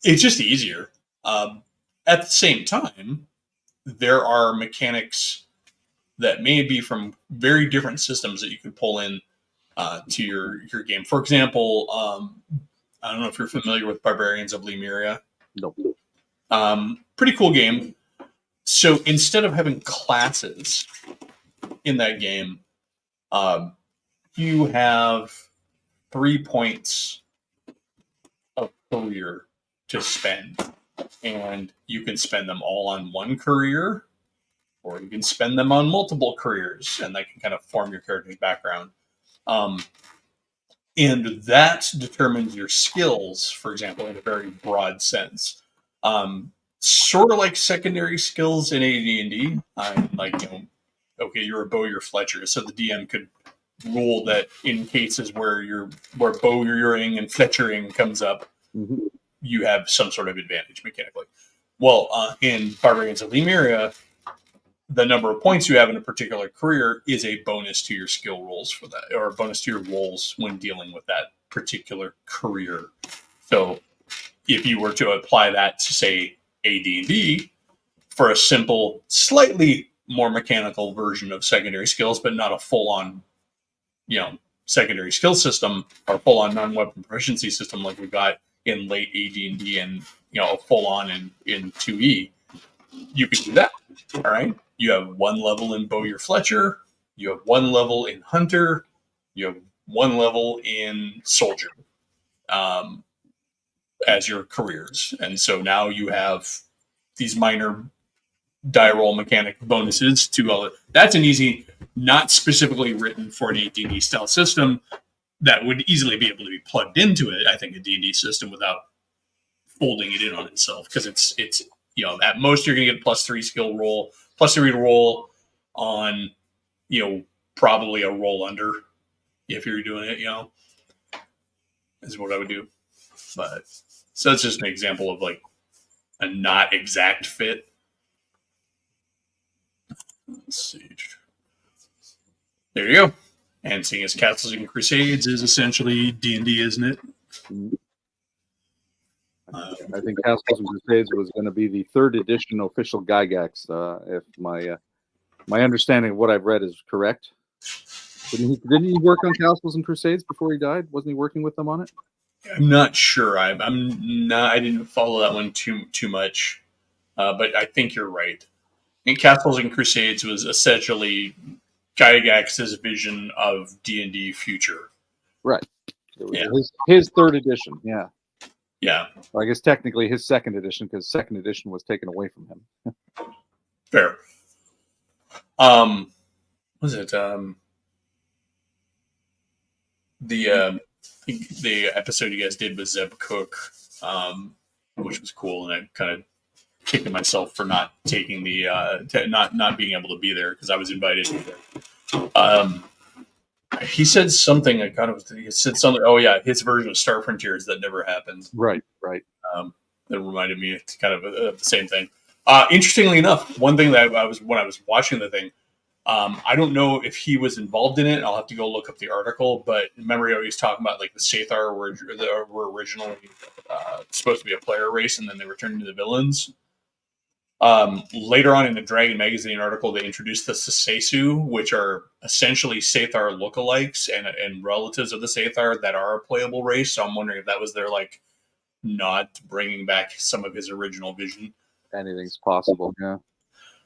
It's just easier. At the same time, there are mechanics that may be from very different systems that you could pull in to your game. For example, I don't know if you're familiar with Barbarians of Lemuria. Nope. Pretty cool game. So instead of having classes in that game, you have 3 points of career to spend. And you can spend them all on one career, or you can spend them on multiple careers, and that can kind of form your character's background. And that determines your skills, for example, in a very broad sense. Sort of like secondary skills in AD&D. Okay, you're a bowyer fletcher, so the DM could rule that in cases where bowyering and fletchering comes up, mm-hmm. you have some sort of advantage mechanically. Well, in Barbarians of Lemuria, the number of points you have in a particular career is a bonus to your skill rolls for that, or a bonus to your rolls when dealing with that particular career. So if you were to apply that to, say, AD&D for a simple, slightly more mechanical version of secondary skills, but not a full-on, secondary skill system or full-on non-weapon proficiency system like we got in late AD&D and, full-on in 2E, you could do that, all right? You have one level in Bowyer Fletcher, you have one level in Hunter, you have one level in Soldier as your careers. And so now you have these minor die roll mechanic bonuses to all. That's an easy, not specifically written for an AD&D style system that would easily be able to be plugged into it, I think, a D&D system without folding it in on itself, because it's at most you're going to get a +3 skill roll, +3 roll on, probably a roll under if you're doing it, is what I would do. But so that's just an example of like a not exact fit. Let's see. There you go. And seeing as Castles and Crusades is essentially D&D, isn't it? I think Castles and Crusades was going to be the 3rd edition official Gygax, if my My understanding of what I've read is correct. Didn't he work on Castles and Crusades before he died? Wasn't he working with them on it? I'm not sure. I'm not. I didn't follow that one too much, but I think you're right. And Castles and Crusades was essentially Gygax's vision of D&D future. Right. It was Yeah. his third edition. Yeah. Yeah. Well, I guess technically his second edition, because second edition was taken away from him. Fair. Was it the episode you guys did with Zeb Cook, which was cool, and I kind of kicked at myself for not taking the not being able to be there because I was invited. He said something. He said something. Oh yeah, his version of Star Frontiers that never happened. Right. That reminded me kind of the same thing. Interestingly enough, one thing that when I was watching the thing, I don't know if he was involved in it. I'll have to go look up the article. But remember, he was talking about like the Sathar were originally supposed to be a player race, and then they were turned into the villains. Later on in the Dragon Magazine article, they introduced the Sasesu, which are essentially Sathar lookalikes and relatives of the Sathar that are a playable race. So I'm wondering if that was their like nod to bringing back some of his original vision. Anything's possible. Yeah.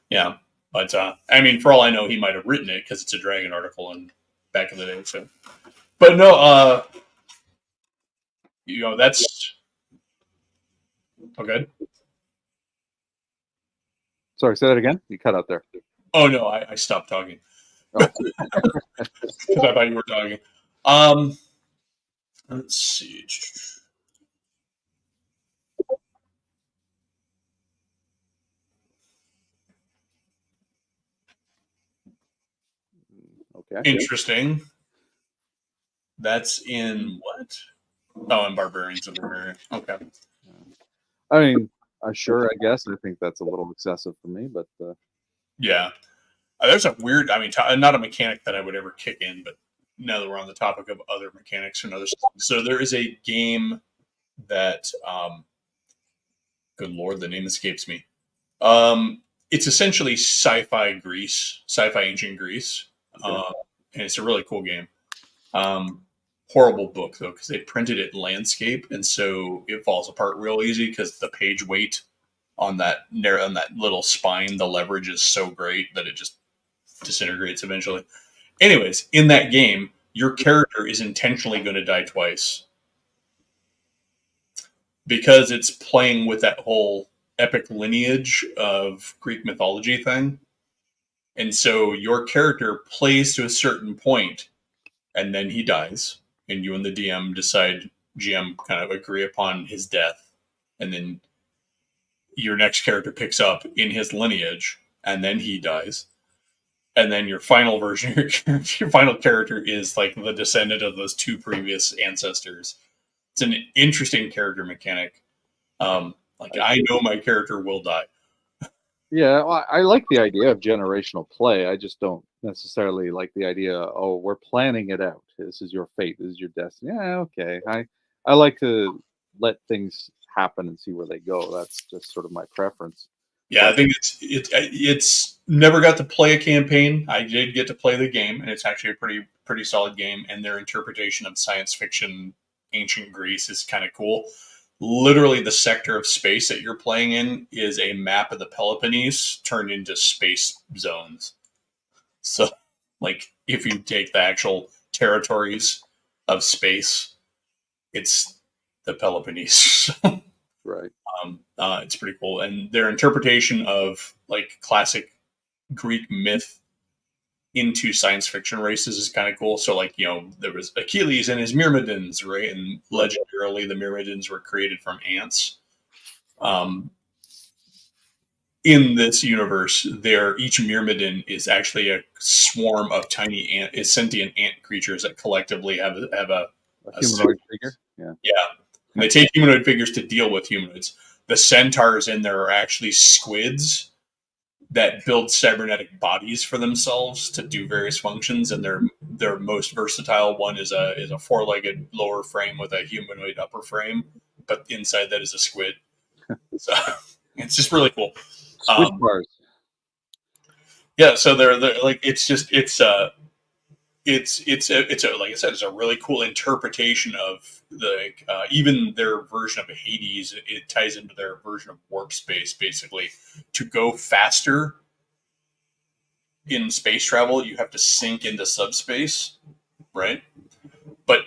Yeah. But I mean, for all I know, he might have written it because it's a Dragon article and back in the day. So, but no, that's okay. Sorry, say that again. You cut out there. Oh no, I stopped talking Oh. because I thought you were talking. Let's see. Okay. Interesting. That's in what? Oh, in Barbarians of Bavaria. Okay. I mean, sure, I guess. I think that's a little excessive for me, but Yeah. There's a weird, I mean, not a mechanic that I would ever kick in, but now that we're on the topic of other mechanics and other stuff. So there is a game that, good Lord, the name escapes me. It's essentially sci-fi Greece, sci-fi ancient Greece. Okay. And it's a really cool game. Horrible book though, because they printed it landscape, and so it falls apart real easy because the page weight on that little spine, the leverage is so great that it just disintegrates eventually. Anyways, in that game, your character is intentionally going to die twice because it's playing with that whole epic lineage of Greek mythology thing. And so your character plays to a certain point, and then he dies, and you and the GM kind of agree upon his death, and then your next character picks up in his lineage, and then he dies. And then your final version, your final character is like the descendant of those two previous ancestors. It's an interesting character mechanic. I know my character will die. yeah, well, I like the idea of generational play. I just don't necessarily like the idea. Oh, we're planning it out. This is your fate. This is your destiny. Yeah, okay. I like to let things happen and see where they go. That's just sort of my preference. Yeah, I think it's never got to play a campaign. I did get to play the game, and it's actually a pretty solid game. And their interpretation of science fiction, ancient Greece, is kind of cool. Literally, the sector of space that you're playing in is a map of the Peloponnese turned into space zones. So, like, if you take the actual territories of space, it's the Peloponnese. Right. It's pretty cool, and their interpretation of like classic Greek myth into science fiction races is kind of cool. So, like, there was Achilles and his Myrmidons, right? And legendarily, the Myrmidons were created from ants. In this universe, each Myrmidon is actually a swarm of tiny sentient ant creatures that collectively have a humanoid figure. Yeah. And they take humanoid figures to deal with humanoids. The centaurs in there are actually squids that build cybernetic bodies for themselves to do various functions, and their most versatile one is a four-legged lower frame with a humanoid upper frame, but inside that is a squid. So it's just really cool. Squid bars. Yeah, so they're like it's just it's a like I said, it's a really cool interpretation of the even their version of Hades. It ties into their version of warp space, basically. To go faster in space travel, you have to sink into subspace, right? But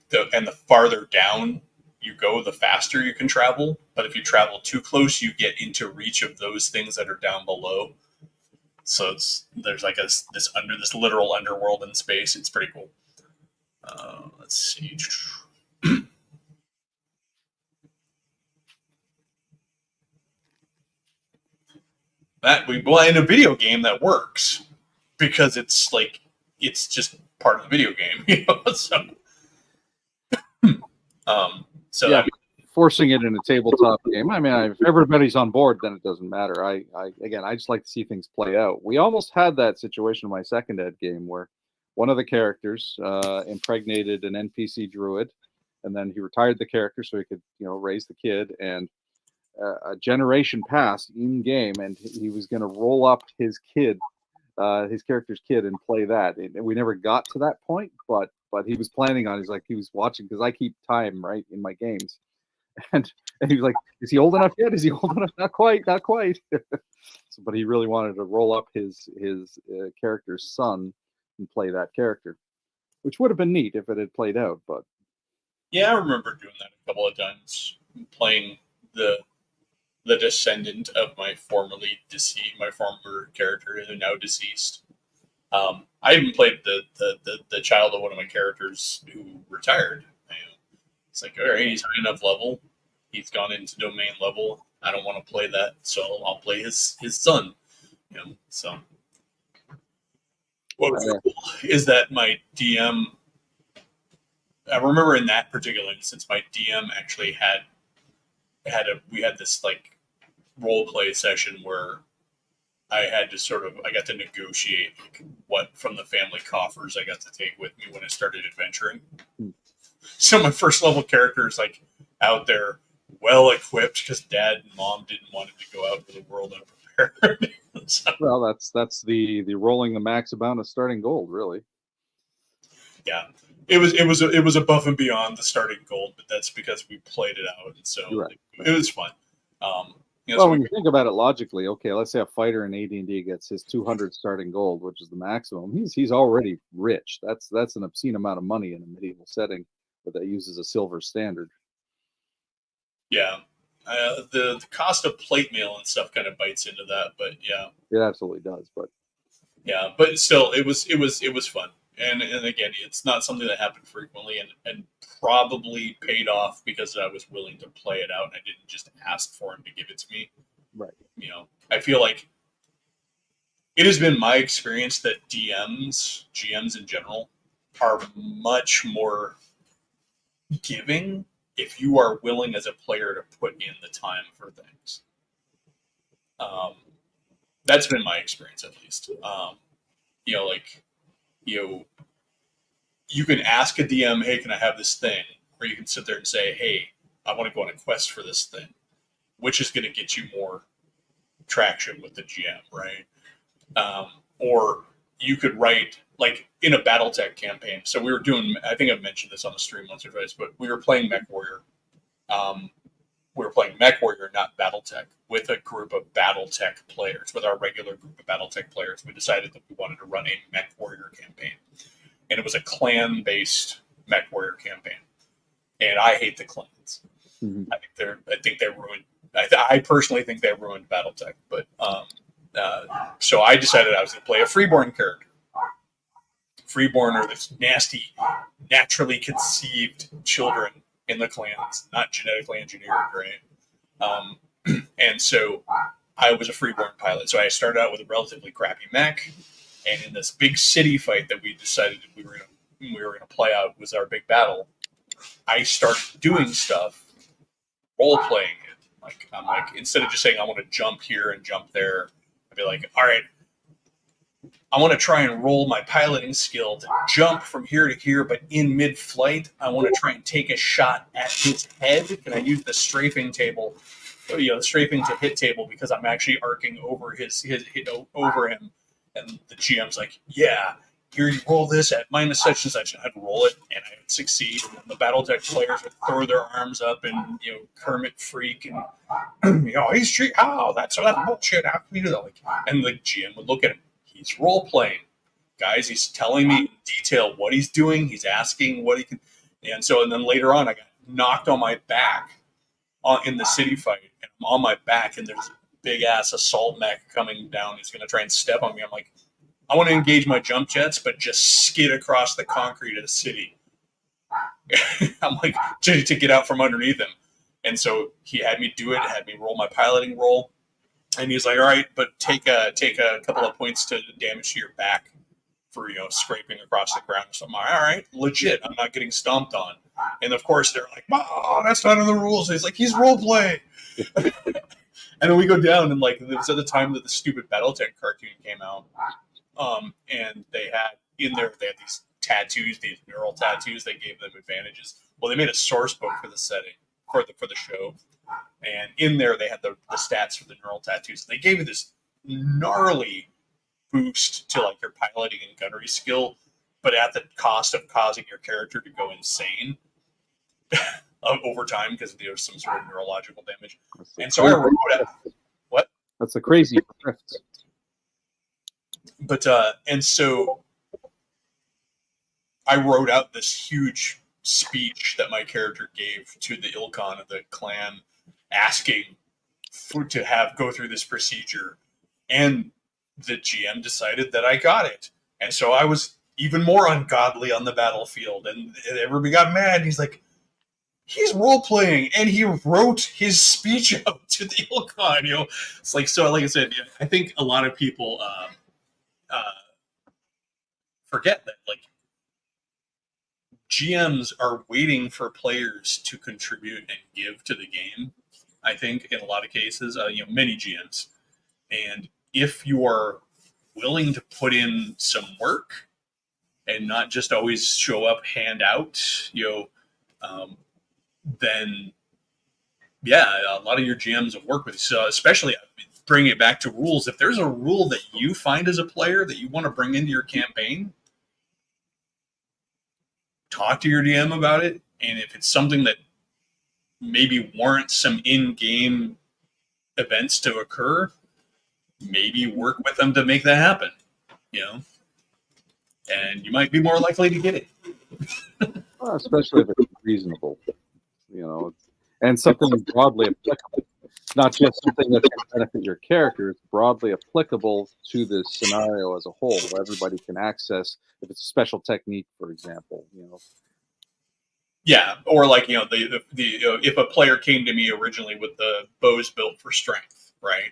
the farther down you go, the faster you can travel. But if you travel too close, you get into reach of those things that are down below. So there's like this literal underworld in space. It's pretty cool. Let's see. That in a video game that works because it's just part of the video game, you know. So yeah, forcing it in a tabletop game. I mean, if everybody's on board, then it doesn't matter. I just like to see things play out. We almost had that situation in my second ed game where one of the characters impregnated an NPC druid, and then he retired the character so he could, raise the kid. And a generation passed in game, and he was going to roll up his kid, his character's kid, and play that. And we never got to that point, but he was planning on. He was watching because I keep time right in my games, and he was like, "Is he old enough yet? Is he old enough? Not quite, not quite." So, but he really wanted to roll up his character's son and play that character, which would have been neat if it had played out. But yeah, I remember doing that a couple of times, playing the descendant of my former character who now deceased. I even played the child of one of my characters who retired. It's like, all right, he's high enough level. He's gone into domain level. I don't want to play that, so I'll play his son. So what was cool is that my DM. I remember in that particular instance, my DM actually we had this like role play session where I got to negotiate like what from the family coffers I got to take with me when I started adventuring. So my first level character is like out there, well equipped because dad and mom didn't want him to go out into the world unprepared. So, well, that's the rolling the max amount of starting gold, really. Yeah, it was above and beyond the starting gold, but that's because we played it out, and so right. It was fun. Well, when you think about it logically, okay, let's say a fighter in AD&D gets his 200 starting gold, which is the maximum. He's already rich. That's an obscene amount of money in a medieval setting, but that uses a silver standard. Yeah, the cost of plate mail and stuff kind of bites into that, but yeah, it absolutely does. But yeah, but still, it was fun, and again, it's not something that happened frequently, and probably paid off because I was willing to play it out and I didn't just ask for him to give it to me. Right. I feel like it has been my experience that GMs in general, are much more giving if you are willing as a player to put in the time for things. That's been my experience, at least. You can ask a DM, hey, can I have this thing? Or you can sit there and say, hey, I want to go on a quest for this thing, which is going to get you more traction with the GM, right? Or you could write, like in a Battletech campaign. So we were doing, I think I've mentioned this on the stream once or twice, but we were playing Mech Warrior. We were playing Mech Warrior, not Battletech, with a group of Battletech players, with our regular group of Battletech players. We decided that we wanted to run a Mech Warrior campaign. And it was a clan-based Mech Warrior campaign. And I hate the clans. Mm-hmm. I think they ruined. I personally think they ruined BattleTech. But so I decided I was going to play a Freeborn character. Freeborn are this nasty, naturally conceived children in the clans, not genetically engineered, right? And so I was a Freeborn pilot. So I started out with a relatively crappy mech. And in this big city fight that we decided we were going to play out was our big battle, I started doing stuff, role playing it. I'm like, instead of just saying I want to jump here and jump there, I'd be like, all right, I want to try and roll my piloting skill to jump from here to here, but in mid-flight, I want to try and take a shot at his head. Can I use the strafing table strafing to hit table because I'm actually arcing over his over him, and the GM's like, yeah, here you roll this at minus such and such, and I'd roll it and I'd succeed, and then the BattleTech players would throw their arms up and Kermit freak and he's cheating. Oh, that's bullshit. How can you do that? Like, and the GM would look at him. He's role playing, guys. He's telling me in detail what he's doing. He's asking what he can, and then later on, I got knocked on my back in the city fight, and I'm on my back, and there's a big ass assault mech coming down. He's gonna try and step on me. I'm like, I want to engage my jump jets, but just skid across the concrete of the city. I'm like, to get out from underneath him. And so he had me do it, had me roll my piloting roll. And he's like, all right, but take a couple of points to damage to your back for, scraping across the ground or something. All right, legit. I'm not getting stomped on. And of course they're like, oh, that's not in the rules. And he's like, he's role playing. And then we go down, and like, it was at the time that the stupid BattleTech cartoon came out. And they had these tattoos, these neural tattoos. They gave them advantages. Well, they made a source book for the setting for the show, and in there they had the stats for the neural tattoos. They gave you this gnarly boost to like your piloting and gunnery skill, but at the cost of causing your character to go insane over time because there's some sort of neurological damage. And so I wrote out what? That's a crazy drift. But and so I wrote out this huge speech that my character gave to the Ilkhan of the clan, asking to go through this procedure, and the GM decided that I got it, and so I was even more ungodly on the battlefield, and everybody got mad. He's like, he's role playing, and he wrote his speech out to the Ilkhan. It's like, so like I said, I think a lot of people forget that like GMs are waiting for players to contribute and give to the game. I think in a lot of cases, many GMs, and if you are willing to put in some work and not just always show up, hand out, then yeah, a lot of your GMs will work with you. So especially bring it back to rules. If there's a rule that you find as a player that you want to bring into your campaign, talk to your DM about it. And if it's something that maybe warrants some in-game events to occur, maybe work with them to make that happen, and you might be more likely to get it. Well, especially if it's reasonable, and something broadly applicable, not just something that can benefit your character. It's broadly applicable to the scenario as a whole, where everybody can access. If it's a special technique, for example, Yeah, or like if a player came to me originally with the bows built for strength, right?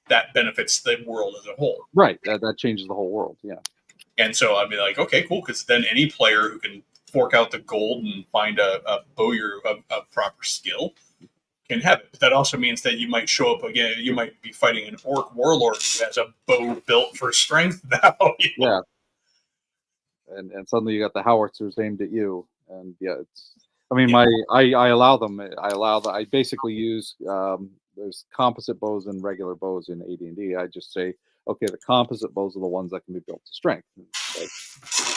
That benefits the world as a whole. Right. That changes the whole world. Yeah. And so I'd be like, okay, cool, because then any player who can fork out the gold and find a bowyer of proper skill can have it. But that also means that you might show up again. You might be fighting an orc warlord who has a bow built for strength now. Yeah. And suddenly you got the howitzers aimed at you. And yeah, I allow them. I basically use there's composite bows and regular bows in AD&D. I just say, okay, the composite bows are the ones that can be built to strength.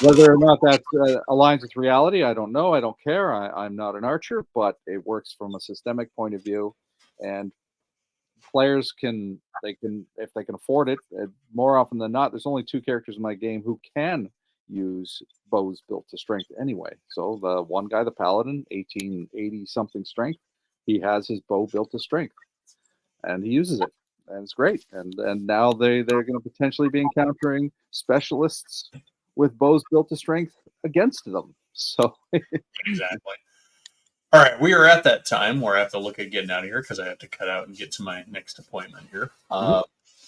Whether or not that aligns with reality, I don't know. I don't care. I'm not an archer, but it works from a systemic point of view, and players if they can afford it. More often than not, there's only 2 characters in my game who can use bows built to strength anyway. So the one guy, the paladin, 1880 something strength, he has his bow built to strength, and he uses it, and it's great. And now they're going to potentially be encountering specialists with bows built to strength against them. So exactly. All right, we are at that time where I have to look at getting out of here because I have to cut out and get to my next appointment here.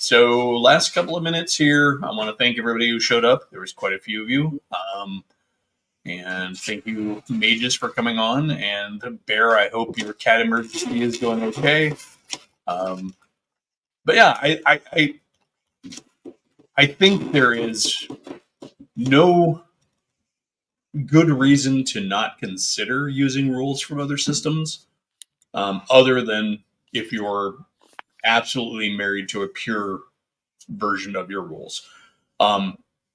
So last couple of minutes here, I want to thank everybody who showed up. There was quite a few of you. And thank you, Mages, for coming on. And Bear, I hope your cat emergency is going okay. But yeah, I think there is no good reason to not consider using rules from other systems, other than if you're absolutely married to a pure version of your rules.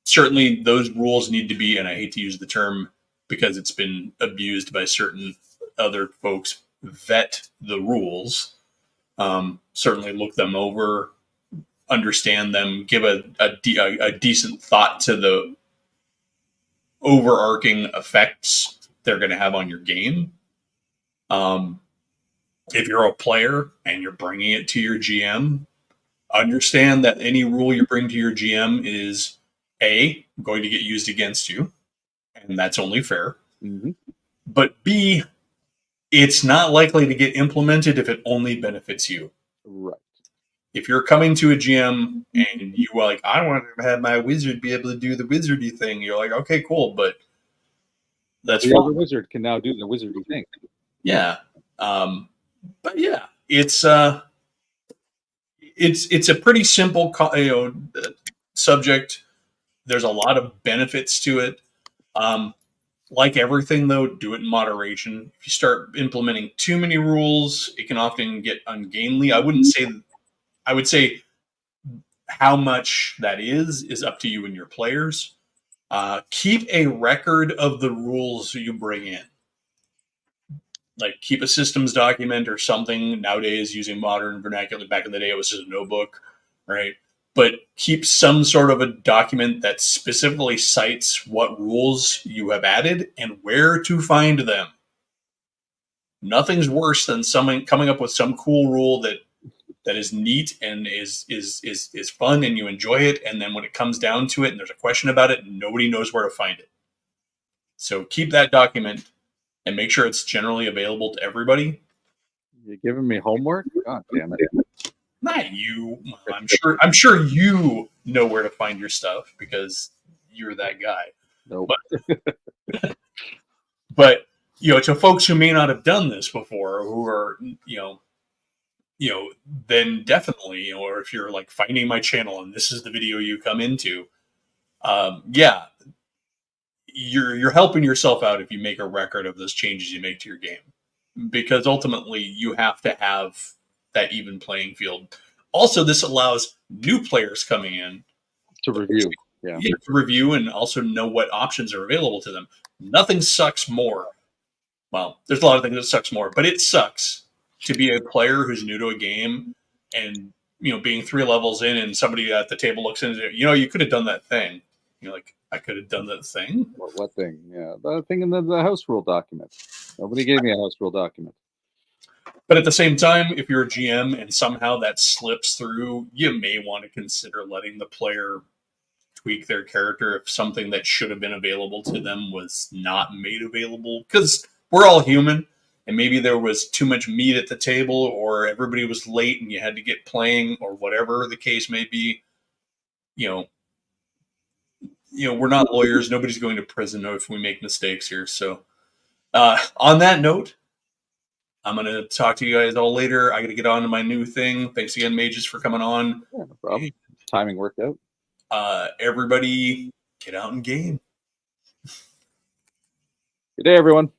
Certainly, those rules need to be, and I hate to use the term because it's been abused by certain other folks, vet the rules. Certainly look them over, understand them, give a decent thought to the overarching effects they're going to have on your game. If you're a player and you're bringing it to your GM, understand that any rule you bring to your GM is A, going to get used against you, and that's only fair. Mm-hmm. But B, it's not likely to get implemented if it only benefits you. Right. If you're coming to a GM and you are like, I want to have my wizard be able to do the wizardy thing, you're like, okay, cool, but that's The other fine. wizard can now do the wizardy thing. Yeah. But yeah, it's a pretty simple subject. There's a lot of benefits to it. Like everything, though, do it in moderation. If you start implementing too many rules, it can often get ungainly. I would say how much that is up to you and your players. Keep a record of the rules you bring in. Like keep a systems document or something. Nowadays, using modern vernacular, back in the day, it was just a notebook, right? But keep some sort of a document that specifically cites what rules you have added and where to find them. Nothing's worse than someone coming up with some cool rule that is neat and is fun and you enjoy it, and then when it comes down to it and there's a question about it, nobody knows where to find it. So keep that document and make sure it's generally available to everybody. You're giving me homework? God damn it. Not you. I'm sure you know where to find your stuff because you're that guy. Nope. But to folks who may not have done this before, who are then definitely, or if you're like finding my channel and this is the video you come into, yeah, you're helping yourself out if you make a record of those changes you make to your game, because ultimately you have to have that even playing field. Also, this allows new players coming in to review. Yeah. To review and also know what options are available to them. Nothing sucks more. Well, there's a lot of things that sucks more, but it sucks to be a player who's new to a game and, being 3 levels in and somebody at the table looks in and says, you could have done that thing. You're like, I could have done that thing. What thing? Yeah, the thing in the house rule document. Nobody gave me a house rule document. But at the same time, if you're a GM and somehow that slips through, you may want to consider letting the player tweak their character if something that should have been available to them was not made available. Because we're all human, and maybe there was too much meat at the table, or everybody was late and you had to get playing, or whatever the case may be. We're not lawyers. Nobody's going to prison if we make mistakes here. So, on that note, I'm going to talk to you guys all later. I got to get on to my new thing. Thanks again, Mages, for coming on. Yeah, no problem. Timing worked out. Everybody, get out and game. Good day, everyone.